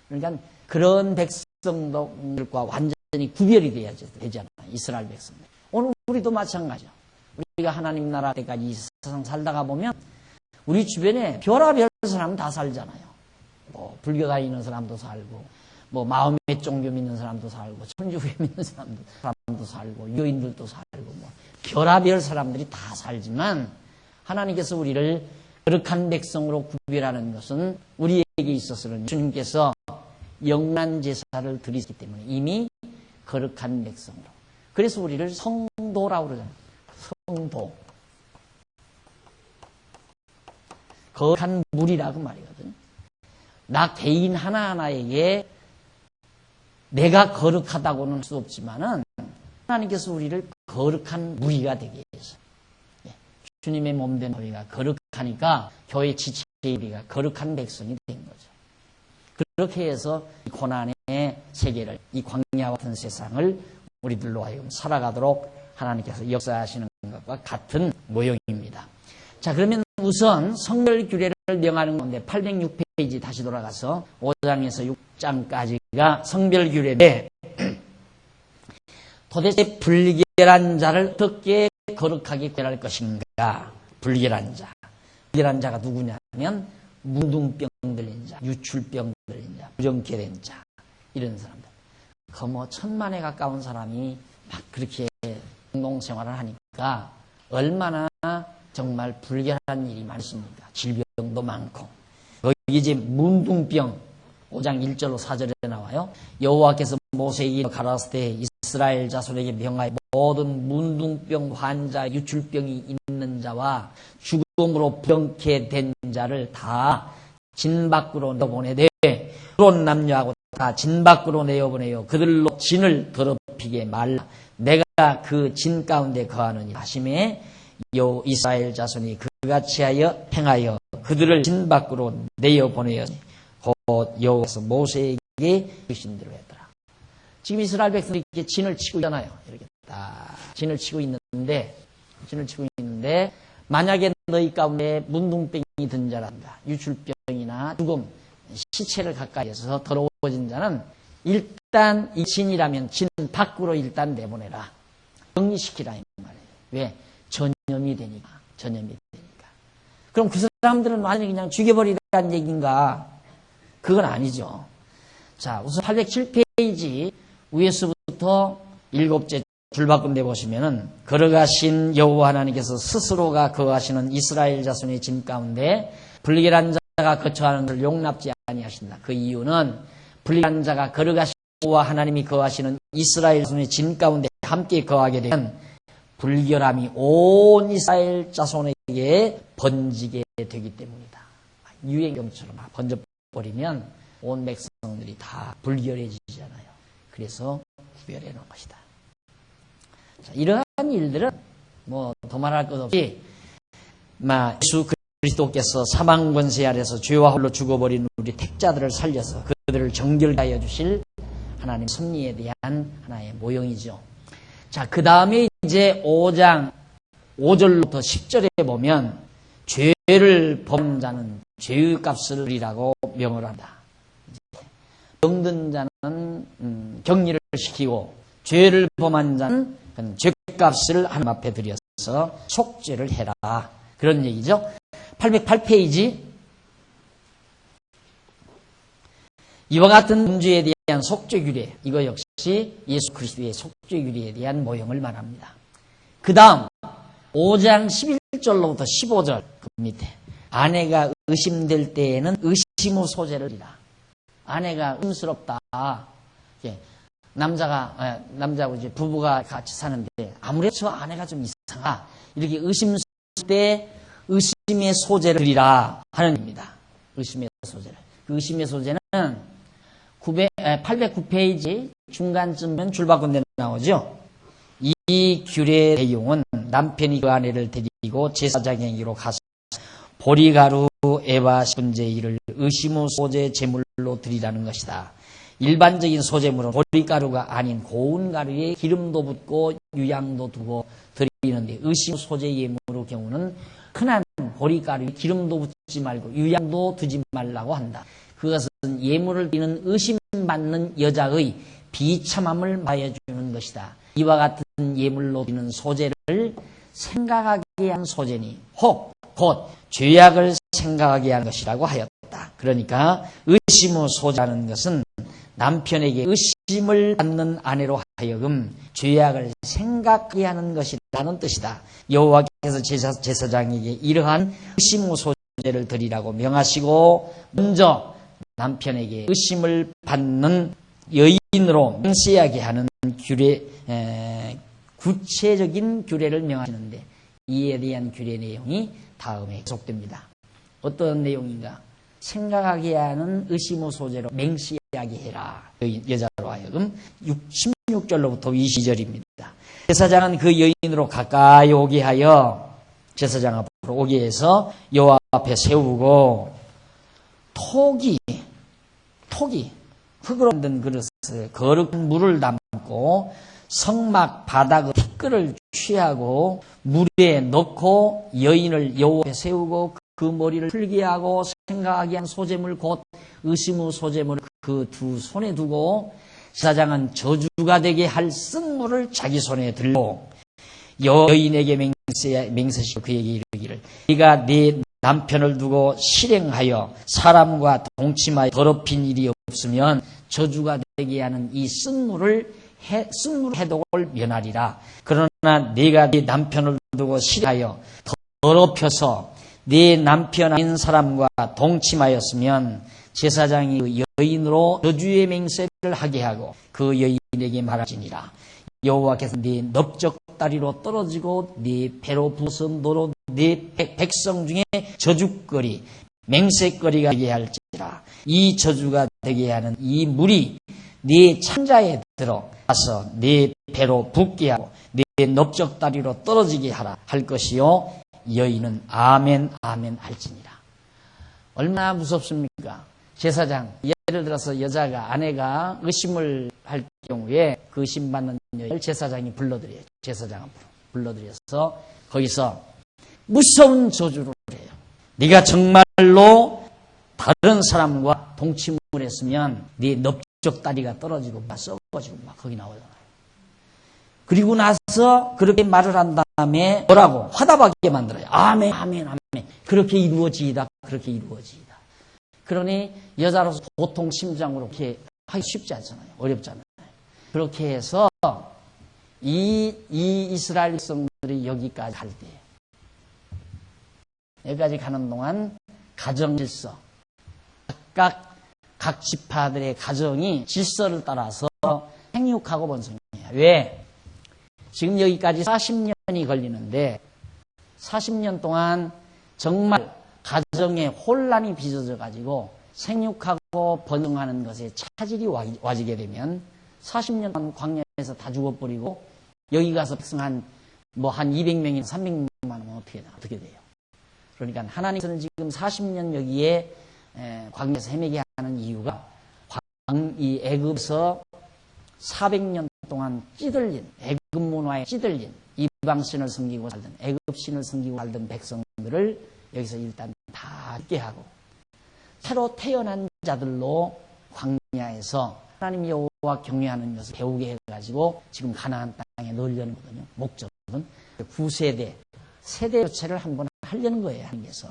Speaker 1: 그러니까 그런 백성들과 완전히 구별이 되잖아요. 이스라엘 백성들. 오늘 우리도 마찬가지죠. 우리가 하나님 나라 때까지 이 세상 살다가 보면 우리 주변에 별의별 사람은 다 살잖아요. 뭐 불교 다니는 사람도 살고, 뭐 마음의 종교 믿는 사람도 살고, 천주교 믿는 사람도 살고, 유교인들도 살고, 뭐 별의별 사람들이 다 살지만 하나님께서 우리를 거룩한 백성으로 구별하는 것은 우리에게 있어서는 주님께서 영란 제사를 드리기 때문에 이미 거룩한 백성으로. 그래서 우리를 성도라고 그러잖아요. 성도. 거룩한 물이라고 말이거든요. 나 개인 하나하나에게 내가 거룩하다고는 할 수 없지만은 하나님께서 우리를 거룩한 무리가 되게 해서 주님의 몸된 우리가 거룩하니까 교회 지체의 우리가 거룩한 백성이 된 거죠. 그렇게 해서 이 고난의 세계를, 이 광야와 같은 세상을 우리들로 하여금 살아가도록 하나님께서 역사하시는 것과 같은 모형입니다. 자, 그러면 우선 성별 규례를 명하는 건데 806페이지 다시 돌아가서 5장에서 6장까지가 성별 규례인데 도대체 불결한 자를 어떻게 거룩하게 구별할 것인가? 불결한 자. 불결한 자가 누구냐면 문둥병 들린 자, 유출병 들린 자, 부정케 된 자, 이런 사람들. 그 천만에 가까운 사람이 막 그렇게 공동생활을 하니까 얼마나 정말 불결한 일이 많습니까? 질병도 많고. 여기 이제 문둥병 5장 1절로 4절에 나와요. 여호와께서 모세에게 가라사대 때 이스라엘 자손에게 명하여 모든 문둥병 환자, 유출병이 있는 자와 죽음으로 부정케 된 자를 다 진 밖으로 내어보내되 그런 남녀하고 다 진 밖으로 내어보내요. 그들로 진을 더럽히게 말라. 내가 그 진 가운데 거하느니 하심에 여 이스라엘 자손이 그같이 하여 행하여 그들을 진 밖으로 내어보내었니 곧 여호와께서 모세에게 주신 대로 했더라. 지금 이스라엘 백성이 이렇게 진을 치고 있잖아요. 이렇게 딱 진을 치고 있는데 만약에 너희 가운데 문둥병이 든 자란다, 유출병이나 죽음, 시체를 가까이에서 더러워진 자는 일단 이 진이라면 진 밖으로 일단 내보내라. 격리시키라 이 말이에요. 왜? 전염이 되니까. 그럼 그 사람들은 완전히 그냥 죽여버리라는 얘기인가? 그건 아니죠. 자, 우선 807페이지 위에서부터 7째 줄바꿈 내보시면은 걸어가신 여호와 하나님께서 스스로가 거하시는 이스라엘 자손의 진 가운데 불결한 자가 거처하는 것을 용납지 아니하신다. 그 이유는 불결한 자가 걸어가신 여호와 하나님이 거하시는 이스라엘 자손의 진 가운데 함께 거하게 되면 불결함이 온 이스라엘 자손에게 번지게 되기 때문이다. 유행병처럼 번져버리면 온 백성들이 다 불결해지잖아요. 그래서 구별해 놓은 것이다. 자, 이러한 일들은 더 말할 것 없이 예수 그리스도께서 사망 권세 아래서 죄와 홀로 죽어버린 우리 택자들을 살려서 그들을 정결케 하여 주실 하나님 섭리에 대한 하나의 모형이죠. 자, 그 다음에 이제 5장 5절부터 10절에 보면 죄를 범한 자는 죄의 값을 드리라고 명을 한다. 병든 자는 격리를 시키고 죄를 범한 자는 죄값을 하나님 앞에 드려서 속죄를 해라. 그런 얘기죠. 808페이지 이와 같은 문제에 대한 속죄 규례, 이거 역시 예수 그리스도의 속죄 규례에 대한 모형을 말합니다. 그 다음 5장 11절로부터 15절 그 밑에 아내가 의심될 때에는 의심의 소재를 드리라. 아내가 의심스럽다. 남자하고 이제 부부가 같이 사는데 아무래도 저 아내가 좀 이상하. 이렇게 의심스러울 때 의심의 소재를 드리라 하는 겁니다. 의심의 소재를. 그 의심의 소재는 809페이지 중간쯤면 줄바꾼 데 나오죠. 이 규례 내용은 남편이 그 아내를 데리고 제사장에게로 가서 보리가루 에바 분제의 일을 의심의 소재 제물로 드리라는 것이다. 일반적인 소재물은 보리가루가 아닌 고운 가루에 기름도 붓고 유향도 두고 드리는데 의심 소재 예물의 경우는 흔한 보리가루에 기름도 붓지 말고 유향도 두지 말라고 한다. 그것은 예물을 드리는 의심받는 여자의 비참함을 마해주는 것이다. 이와 같은 예물로 드리는 소재를 생각하게 한 소재니 혹 곧 죄악을 생각하게 하는 것이라고 하였다. 그러니까 의심의 소재라는 것은 남편에게 의심을 받는 아내로 하여금 죄악을 생각하게 하는 것이라는 뜻이다. 여호와께서 제사장에게 이러한 의심의 소재를 드리라고 명하시고 먼저 남편에게 의심을 받는 여인으로 명시하게 하는 구체적인 규례를 명하시는데 이에 대한 규례 내용이 다음에 계속됩니다. 어떤 내용인가? 생각하게 하는 의심의 소재로 맹시하게 해라. 여자로 하여금 16절로부터 20절입니다. 제사장은 그 여인으로 가까이 오게 하여 제사장 앞으로 오게 해서 여호와 앞에 세우고 톡이 흙으로 만든 그릇에 거룩한 물을 담고 성막 바닥의 티끌을 취하고 물에 넣고 여인을 여호와 앞에 세우고 그 머리를 풀게 하고 생각하게 한 소재물 곧 의심의 소재물을 그 두 손에 두고 제사장은 저주가 되게 할 쓴물을 자기 손에 들고 여인에게 맹세시고 그에게 이르기를 네가 네 남편을 두고 실행하여 사람과 동침하여 더럽힌 일이 없으면 저주가 되게 하는 이 쓴물 해독을 면하리라. 그러나 네가 네 남편을 두고 실행하여 더럽혀서 네 남편 아닌 사람과 동침하였으면 제사장이 그 여인으로 저주의 맹세를 하게 하고 그 여인에게 말하지니라. 여호와께서 네 넓적다리로 떨어지고 네 배로 부서 너로 네 백성 중에 저주거리 맹세거리가 되게 할지라. 이 저주가 되게 하는 이 물이 네 창자에 들어가서 네 배로 붓게 하고 네 넓적다리로 떨어지게 하라 할 것이요 여인은 아멘 아멘 할지니라. 얼마나 무섭습니까? 제사장, 예를 들어서 여자가 아내가 의심을 할 경우에 그 의심받는 여인을 제사장이 불러들여요. 제사장 앞으로 불러들여서 거기서 무서운 저주를 해요. 네가 정말로 다른 사람과 동침을 했으면 네 넓적다리가 떨어지고 막 썩어지고 막 거기 나오잖아요. 그리고 나서 그렇게 말을 한 다음에 뭐라고 화답하게 만들어요. 아멘 아멘 아멘. 그렇게 이루어지이다. 그렇게 이루어지이다. 그러니 여자로서 보통 심장으로 그렇게 하기 쉽지 않잖아요. 어렵잖아요. 그렇게 해서 이 이스라엘 백성들이 여기까지 갈 때, 여기까지 가는 동안 가정 질서, 각 지파들의 가정이 질서를 따라서 생육하고 번성해요. 왜? 지금 여기까지 40년이 걸리는데 40년 동안 정말 가정에 혼란이 빚어져 가지고 생육하고 번성하는 것에 차질이 와지게 되면 40년 동안 광야에서 다 죽어버리고 여기 가서 백성 한 200명이나 300명만 하면 어떻게 돼요? 그러니까 하나님께서는 지금 40년 여기에 광야에서 헤매게 하는 이유가 이 애굽에서 400년 동안 찌들린 애굽 문화에 찌들린 이방신을 섬기고 살던 애굽신을 섬기고 살던 백성들을 여기서 일단 다 죽게 하고 새로 태어난 자들로 광야에서 하나님 여호와 경외하는 것을 배우게 해가지고 지금 가나안 땅에 넣으려는 거거든요. 목적은 구세대 세대 교체를 한번 하려는 거예요. 하나님께서.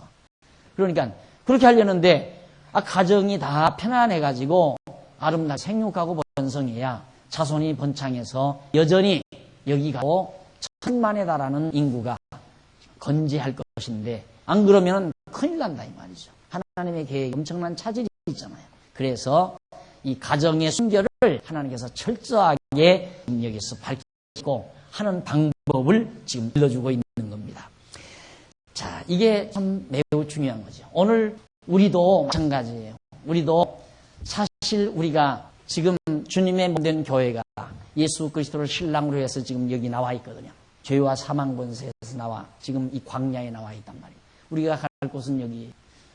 Speaker 1: 그러니까 그렇게 하려는데 가정이 다 편안해가지고 아름답게 생육하고 번성해야 자손이 번창해서 여전히 여기 가고 1000만에 달하는 인구가 건재할 것인데 안 그러면 큰일 난다 이 말이죠. 하나님의 계획에 엄청난 차질이 있잖아요. 그래서 이 가정의 순결을 하나님께서 철저하게 여기서 밝히고 하는 방법을 지금 일러주고 있는 겁니다. 자, 이게 참 매우 중요한 거죠. 오늘 우리도 마찬가지예요. 우리도 사실 우리가 지금 주님의 몸된 교회가 예수 그리스도를 신랑으로 해서 지금 여기 나와 있거든요. 죄와 사망 권세에서 나와 지금 이 광야에 나와 있단 말이에요. 우리가 갈 곳은 여기.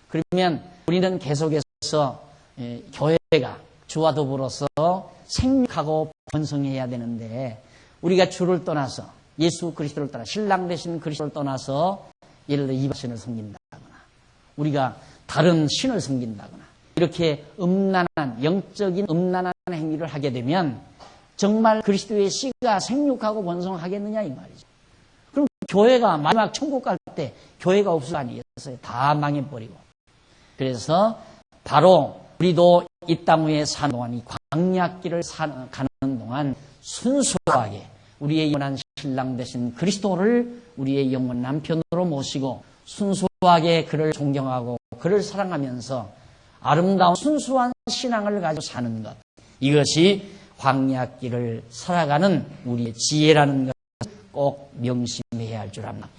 Speaker 1: 그러면 우리는 계속해서 교회가 주와 더불어서 생육하고 번성해야 되는데 우리가 주를 떠나서 예수 그리스도를 떠나 신랑 되신 그리스도를 떠나서 예를 들어 이방신을 섬긴다거나 우리가 다른 신을 섬긴다거나 이렇게 음란한 영적인 음란한 행위를 하게 되면 정말 그리스도의 씨가 생육하고 번성하겠느냐 이 말이죠. 그럼 교회가 마지막 천국 갈 때 교회가 없을 거 아니겠어요? 다 망해버리고. 그래서 바로 우리도 이 땅 위에 사는 동안 이 광야길을 가는 동안 순수하게 우리의 영원한 신랑 되신 그리스도를 우리의 영원 남편으로 모시고 순수하게 그를 존경하고 그를 사랑하면서 아름다운 순수한 신앙을 가지고 사는 것. 이것이 광야길을 살아가는 우리의 지혜라는 것을 꼭 명심해야 할 줄 압니다.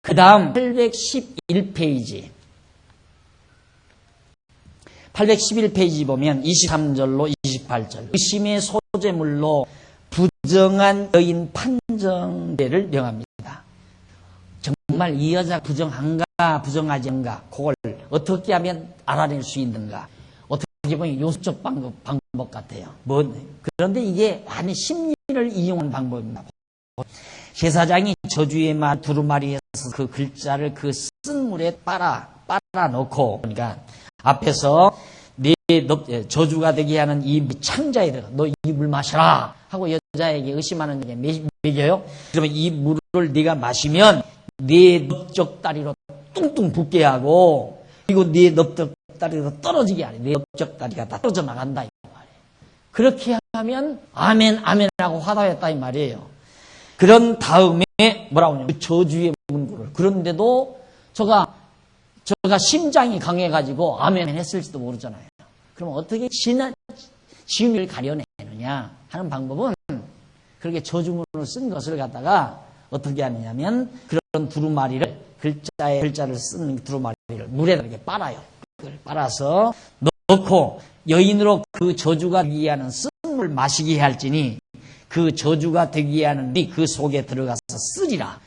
Speaker 1: 그 다음 811페이지 811페이지 보면 23절로 28절 의심의 소재물로 부정한 여인 판정대를 명합니다. 정말 이 여자 부정한가 부정하지 않은가 그걸 어떻게 하면 알아낼 수 있는가 어떻게 보면 요술적 방법 같아요. 그런데 이게 완전히 심리를 이용한 방법입니다. 제사장이 저주의 말 두루마리에서 그 글자를 그 쓴 물에 빨아 넣고, 그러니까 앞에서 네 저주가 되게 하는 이 창자에 들어가 너 이 물 마셔라 하고 여자에게 의심하는 게 먹여요. 그러면 이 물을 네가 마시면 네 넓적다리로 뚱뚱 붓게 하고, 그리고 네 넓적다리로 떨어지게 하래. 네 넓적다리가 다 떨어져 나간다 이 말이에요. 그렇게 하면 아멘 아멘 하고 화답했다 이 말이에요. 그런 다음에 뭐라고 하냐면 그 저주의 문구를, 그런데도 저가 심장이 강해가지고 아멘 했을지도 모르잖아요. 그럼 어떻게 진리를 가려내느냐 하는 방법은, 그렇게 저주문을 쓴 것을 갖다가 어떻게 하느냐면 그런 두루마리를, 글자를 쓴 두루마리를 물에다 이렇게 빨아요. 그걸 빨아서 넣고 여인으로 그 저주가 되게 하는 쓴 물 마시게 할지니 그 저주가 되게 하는 그 속에 들어가서 쓰리라.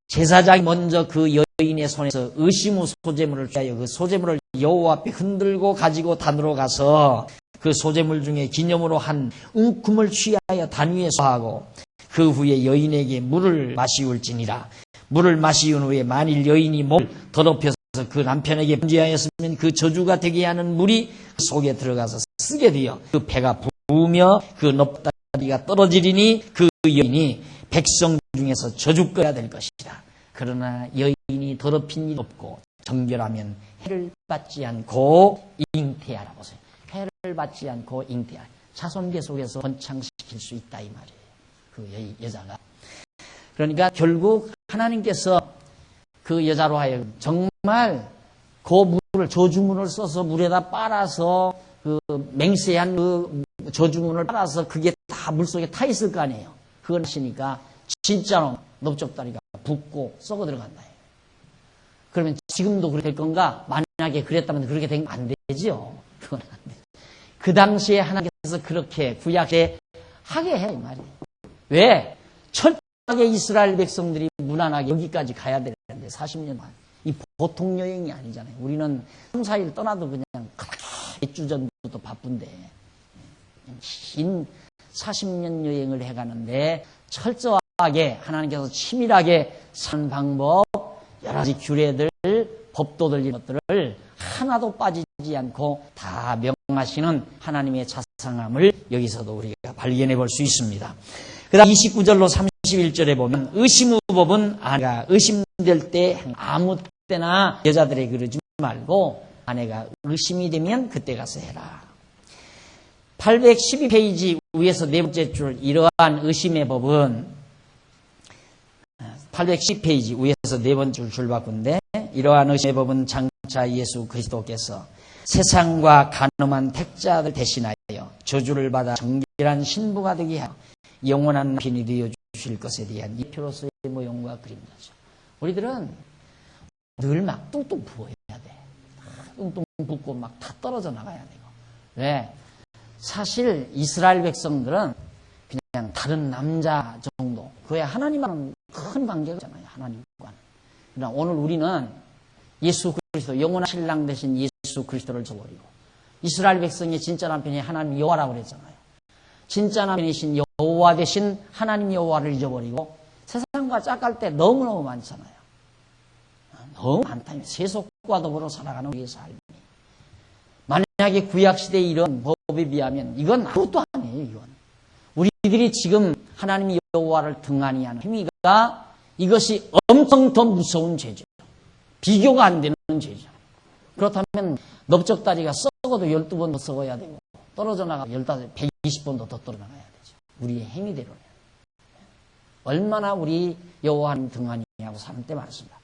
Speaker 1: 제사장이 먼저 그 여인의 손에서 의심의 소재물을 취하여 그 소재물을 여호와 앞에 흔들고 가지고 단으로 가서 그 소재물 중에 기념으로 한 웅큼을 취하여 단 위에 쏘하고 그 후에 여인에게 물을 마시울지니라. 물을 마시운 후에 만일 여인이 몸을 더럽혀서 그 남편에게 범죄하였으면 그 저주가 되게 하는 물이 그 속에 들어가서 쓰게 되어 그 배가 부으며 그 넓다리가 떨어지리니 그 여인이 백성 중에서 저주거야 될 것이다. 그러나 여인이 더럽힌 일이 없고 정결하면 해를 받지 않고 잉태하라. 보세요. 해를 받지 않고 잉태하라. 자손계 속에서 번창시킬 수 있다 이 말이에요. 그 여자가. 그러니까 결국 하나님께서 그 여자로 하여금 정말 그 물을, 저주문을 써서 물에다 빨아서 그 맹세한 그 저주문을 빨아서 그게 다 물속에 타 있을 거 아니에요. 그걸 하시니까 진짜로 넓적다리가 붓고 썩어 들어간다. 그러면 지금도 그렇게 될 건가? 만약에 그랬다면 그렇게 되면 안 되죠. 그건 안 되죠. 그 당시에 하나님께서 그렇게 구약에 하게 해, 이 말이에요. 왜? 철저하게 이스라엘 백성들이 무난하게 여기까지 가야 되는데 40년 만. 이 보통 여행이 아니잖아요. 우리는 3, 4일 떠나도 그냥 몇 주 전부터 바쁜데 긴 40년 여행을 해가는데 철저하게 하나님께서 치밀하게 산 방법, 여러 가지 규례들, 법도들 이런 것들을 하나도 빠지지 않고 다 명하시는 하나님의 자상함을 여기서도 우리가 발견해 볼 수 있습니다. 그 다음 29절로 31절에 보면 의심의 법은 아내가 의심될 때 아무 때나 여자들에게 그러지 말고 아내가 의심이 되면 그때 가서 해라. 812페이지 위에서 네 번째 줄 이러한 의심의 법은 810페이지 위에서 네 번째 줄 바꾼데 이러한 의심의 법은 장차 예수 그리스도께서 세상과 간음한 택자들 대신하여 저주를 받아 정결한 신부가 되게 하여 영원한 남편이 되어 주실 것에 대한 이표로서의 모형과 그림자죠. 우리들은 늘 막 뚱뚱 부어야 돼. 뚱뚱 붓고 막 다 떨어져 나가야 되고. 왜? 사실 이스라엘 백성들은 그냥 다른 남자 정도. 그야 하나님과는 큰 관계가 있잖아요. 하나님과는. 그러나 오늘 우리는 예수 그리스도, 영원한 신랑 되신 예수 그리스도를 저버리고 이스라엘 백성의 진짜 남편이 하나님 여호와라고 그랬잖아요. 진짜 남편이신 여호와 되신 하나님 여호와를 잊어버리고 세상과 짝갈 때 너무너무 많잖아요. 너무 많다. 세속과 더불어 살아가는 우리의 삶이. 만약에 구약시대에 이런 법에 비하면 이건 아무것도 아니에요. 이건. 우리들이 지금 하나님 여호와를 등한히 하는 행위가 이것이 엄청 더 무서운 죄죠. 비교가 안 되는 죄죠. 그렇다면 넓적다리가 썩어도 12번 더 썩어야 되고 떨어져 나가 120번도 더 떨어져 나가야 되죠. 우리의 행위대로는. 얼마나 우리 여호와 하나님 등한히 하고 사는 때 많습니다.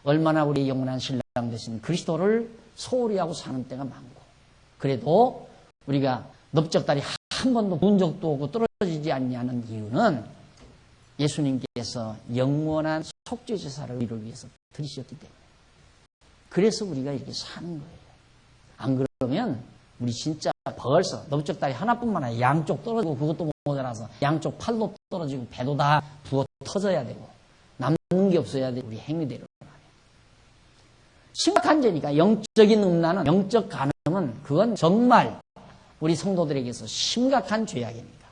Speaker 1: 얼마나 우리 영원한 신랑 되신 그리스도를 소홀히 하고 사는 때가 많고 그래도 우리가 넓적다리 한 번도 본 적도 없고 떨어지지 않냐는 이유는 예수님께서 영원한 속죄제사를 우리를 위해서 드리셨기 때문에 그래서 우리가 이렇게 사는 거예요. 안 그러면 우리 진짜 벌써 넓적다리 하나뿐만 아니라 양쪽 떨어지고 그것도 모자라서 양쪽 팔도 떨어지고 배도 다 부어 터져야 되고 남는 게 없어야 돼. 우리 행위대로. 심각한 죄니까 영적인 음란은, 영적 간음은 그건 정말 우리 성도들에게서 심각한 죄악입니다.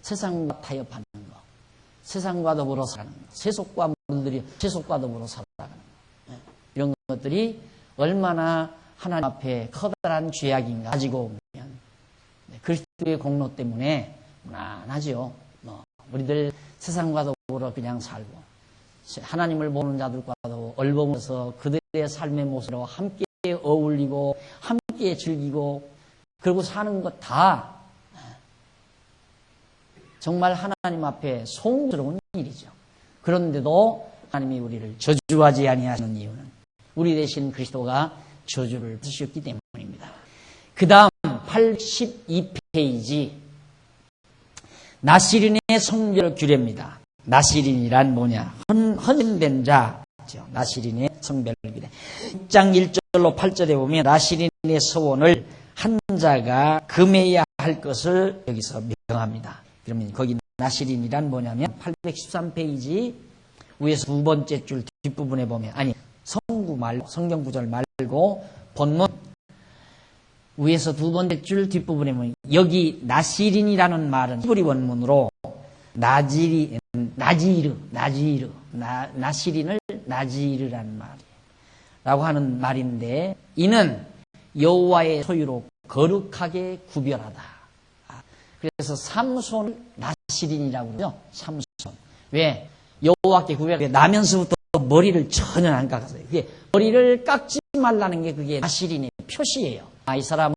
Speaker 1: 세상과 타협하는 거, 세상과 더불어 살아가는 것, 세속과 물들이 세속과 더불어 살아가는 것, 이런 것들이 얼마나 하나님 앞에 커다란 죄악인가 가지고 오면 그리스도의 공로 때문에 무난하죠. 우리들 세상과 더불어 그냥 살고 하나님을 모르는 자들과도 얼버무려서 그들의 삶의 모습으로 함께 어울리고 함께 즐기고 그러고 사는 것 다 정말 하나님 앞에 송구스러운 일이죠. 그런데도 하나님이 우리를 저주하지 아니하시는 이유는 우리 대신 그리스도가 저주를 받으셨기 때문입니다. 그 다음 82페이지 나시린의 성별 규례입니다. 나시린이란 뭐냐? 헌신된 자. 나시린의 성별 규례. 6장 1절로 8절에 보면 나시린의 서원을 한 자가 금해야 할 것을 여기서 명합니다. 그러면 거기 나시린이란 뭐냐면 813페이지 위에서 두 번째 줄 뒷부분에 보면 성구 말고 성경 구절 말고 본문 위에서 두 번째 줄 뒷부분에 보면 여기 나시린이라는 말은 히브리 원문으로 나시린을 나지르라는 말이라고 하는 말인데 이는 여호와의 소유로 거룩하게 구별하다. 그래서 삼손을 나시린이라고 그러죠. 삼손. 왜? 여호와께 구별하게 나면서부터 머리를 전혀 안 깎았어요. 그게 머리를 깎지 말라는 게 그게 나시린의 표시예요. 이 사람은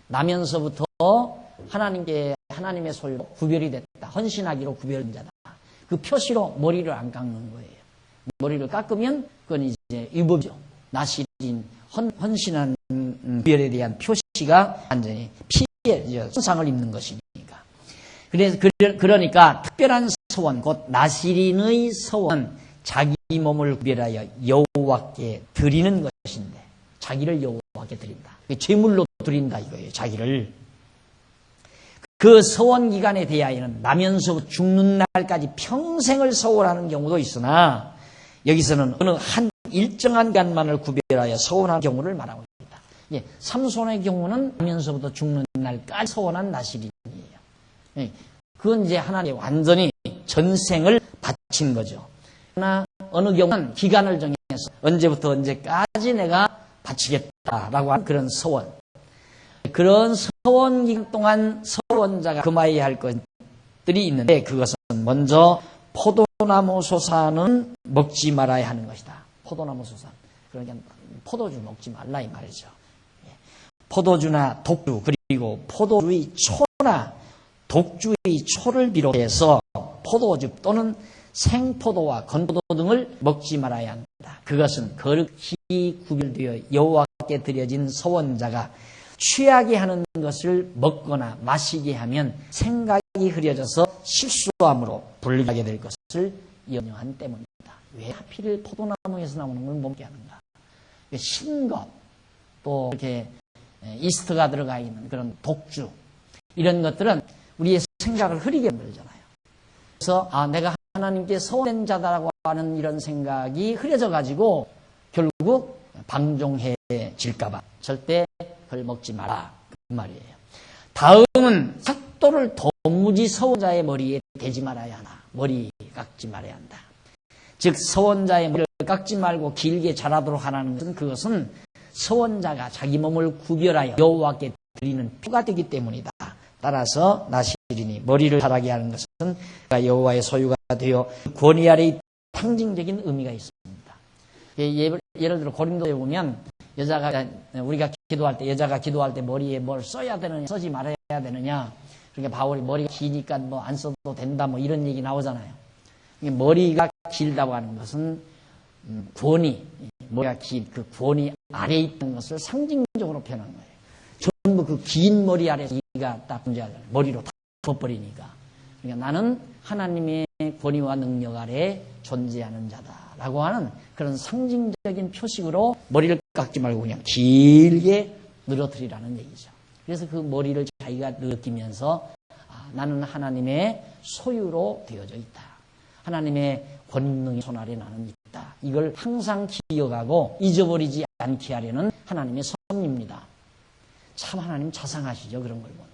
Speaker 1: 나면서부터 하나님의 소유로 구별이 됐다. 헌신하기로 구별된 자다. 그 표시로 머리를 안 깎는 거예요. 머리를 깎으면 그건 이제 위법이죠. 나시린 헌신한 구별에 대한 표시가 완전히 피해 손상을 입는 것이니까. 그러니까 특별한 서원 곧 나시린의 서원 자기 몸을 구별하여 여호와께 드리는 것인데 자기를 여호와께 드린다. 제물로 드린다 이거예요. 자기를. 그 서원 기간에 대하여는 나면서 죽는 날까지 평생을 서원하는 경우도 있으나 여기서는 어느 한 일정한 기간만을 구별하여 서원한 경우를 말하고 있습니다. 삼손의 경우는 나면서부터 죽는 날까지 서원한 나시린이에요. 그건 이제 하나님이 완전히 전생을 바친 거죠. 그러나 어느 경우는 기간을 정해서 언제부터 언제까지 내가 바치겠다라고 하는 그런 서원. 그런 서원 기간 동안 서원자가 금하여야 할 것들이 있는데 그것은 먼저 포도나무 소사는 먹지 말아야 하는 것이다. 포도나무 소사. 그러니까 포도주 먹지 말라 이 말이죠. 포도주나 독주 그리고 포도주의 초나 독주의 초를 비롯해서 포도즙 또는 생포도와 건포도 등을 먹지 말아야 한다. 그것은 거룩히 구별되어 여호와께 드려진 서원자가 취하게 하는 것을 먹거나 마시게 하면 생각이 흐려져서 실수함으로 불리하게 될 것을 염려한 때문이다. 왜 하필 포도나무에서 나오는 걸 못 먹게 하는가? 신것, 또 이렇게 이스트가 들어가 있는 그런 독주 이런 것들은 우리의 생각을 흐리게 만들잖아요. 그래서 내가 하나님께 서원된 자다라고 하는 이런 생각이 흐려져 가지고 결국 방종해질까봐 절대 그걸 먹지 마라 그 말이에요. 다음은 삭도를 도무지 서원자의 머리에 대지 말아야 하나. 머리 깎지 말아야 한다. 즉 서원자의 머리를 깎지 말고 길게 자라도록 하라는 것은 그것은 서원자가 자기 몸을 구별하여 여호와께 드리는 표가 되기 때문이다. 따라서 나시린이 머리를 자라게 하는 것은 여호와의 소유가 되어 권위 아래 상징적인 의미가 있습니다. 예를 들어 고린도에 보면 우리가 기도할 때 여자가 기도할 때 머리에 뭘 써야 되느냐 써지 말아야 되느냐 그러니까 바울이 머리가 기니까 뭐 안 써도 된다 뭐 이런 얘기 나오잖아요. 머리가 길다고 하는 것은 권위 머리가 긴 그 권위 아래에 있는 것을 상징적으로 표현한 거예요. 전부 그 긴 머리 아래서 이가 딱 존재하잖아요. 머리로 다 덮어버리니까. 그러니까 나는 하나님의 권위와 능력 아래에 존재하는 자다라고 하는 그런 상징적인 표식으로 머리를 깎지 말고 그냥 길게 늘어뜨리라는 얘기죠. 그래서 그 머리를 자기가 느끼면서 나는 하나님의 소유로 되어져 있다. 하나님의 권능의 손 아래 나는 있다. 이걸 항상 기억하고 잊어버리지 않게 하려는 하나님의 섭리입니다. 참 하나님 자상하시죠. 그런 걸 보면.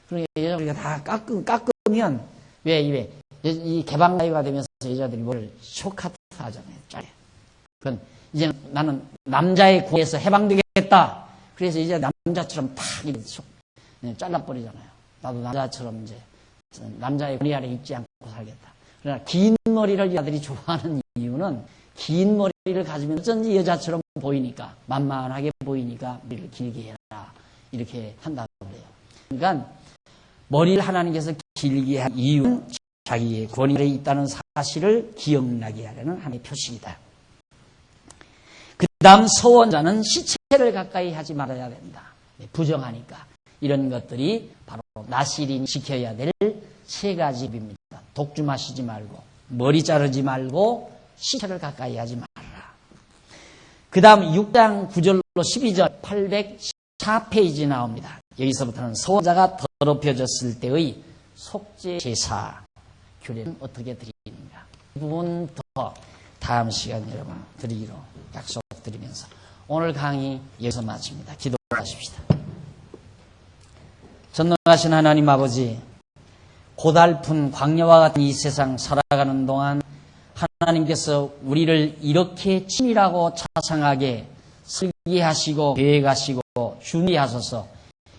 Speaker 1: 그러니까 우리가 다 깎으면 왜 이 개방사회가 되면서 여자들이 뭘 쇼카트 하잖아요. 짜리. 그건 이제 나는 남자의 구에서 해방되겠다. 그래서 이제 남자처럼 팍 잘라버리잖아요. 나도 남자처럼 이제 남자의 권위 아래 있지 않고 살겠다. 그러나 긴 머리를 여자들이 좋아하는 이유는 긴 머리를 가지면 어쩐지 여자처럼 보이니까, 만만하게 보이니까 머리를 길게 해라. 이렇게 한다고 그래요. 그러니까 머리를 하나님께서 길게 한 이유는 자기의 권위 아래 있다는 사실을 기억나게 하려는 하나님의 표식이다. 그 다음 서원자는 시체를 가까이 하지 말아야 된다. 부정하니까. 이런 것들이 바로 나실인이 지켜야 될 세 가지 법입니다. 독주 마시지 말고, 머리 자르지 말고, 시체를 가까이 하지 말아라. 그 다음 6장 9절로 12절 804페이지 나옵니다. 여기서부터는 서원자가 더럽혀졌을 때의 속죄 제사 규례는 어떻게 드리는가. 이 부분 더 다음 시간 여러분 드리기로 약속드리면서 오늘 강의 여기서 마칩니다. 기도하십시다. 전능하신 하나님 아버지, 고달픈 광야와 같은 이 세상 살아가는 동안 하나님께서 우리를 이렇게 친밀하고 자상하게 설계하시고 계획하시고 준비하셔서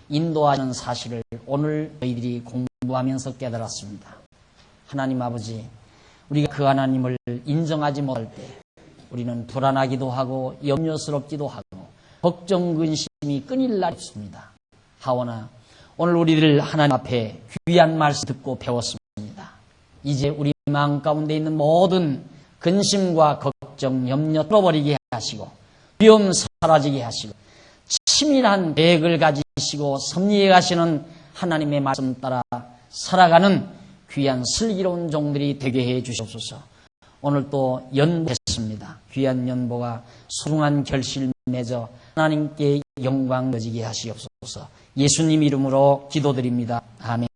Speaker 1: 인도하시는 사실을 오늘 저희들이 공부하면서 깨달았습니다. 하나님 아버지, 우리가 그 하나님을 인정하지 못할 때 우리는 불안하기도 하고 염려스럽기도 하고 걱정 근심이 끊일 날이 없습니다. 하오나 오늘 우리들 하나님 앞에 귀한 말씀 듣고 배웠습니다. 이제 우리 마음 가운데 있는 모든 근심과 걱정, 염려 풀어버리게 하시고 두려움 사라지게 하시고 치밀한 계획을 가지시고 섭리해 가시는 하나님의 말씀 따라 살아가는 귀한 슬기로운 종들이 되게 해 주시옵소서. 오늘 또 연보했습니다. 귀한 연보가 소중한 결실을 맺어 하나님께 영광 거지게 하시옵소서. 예수님 이름으로 기도드립니다. 아멘.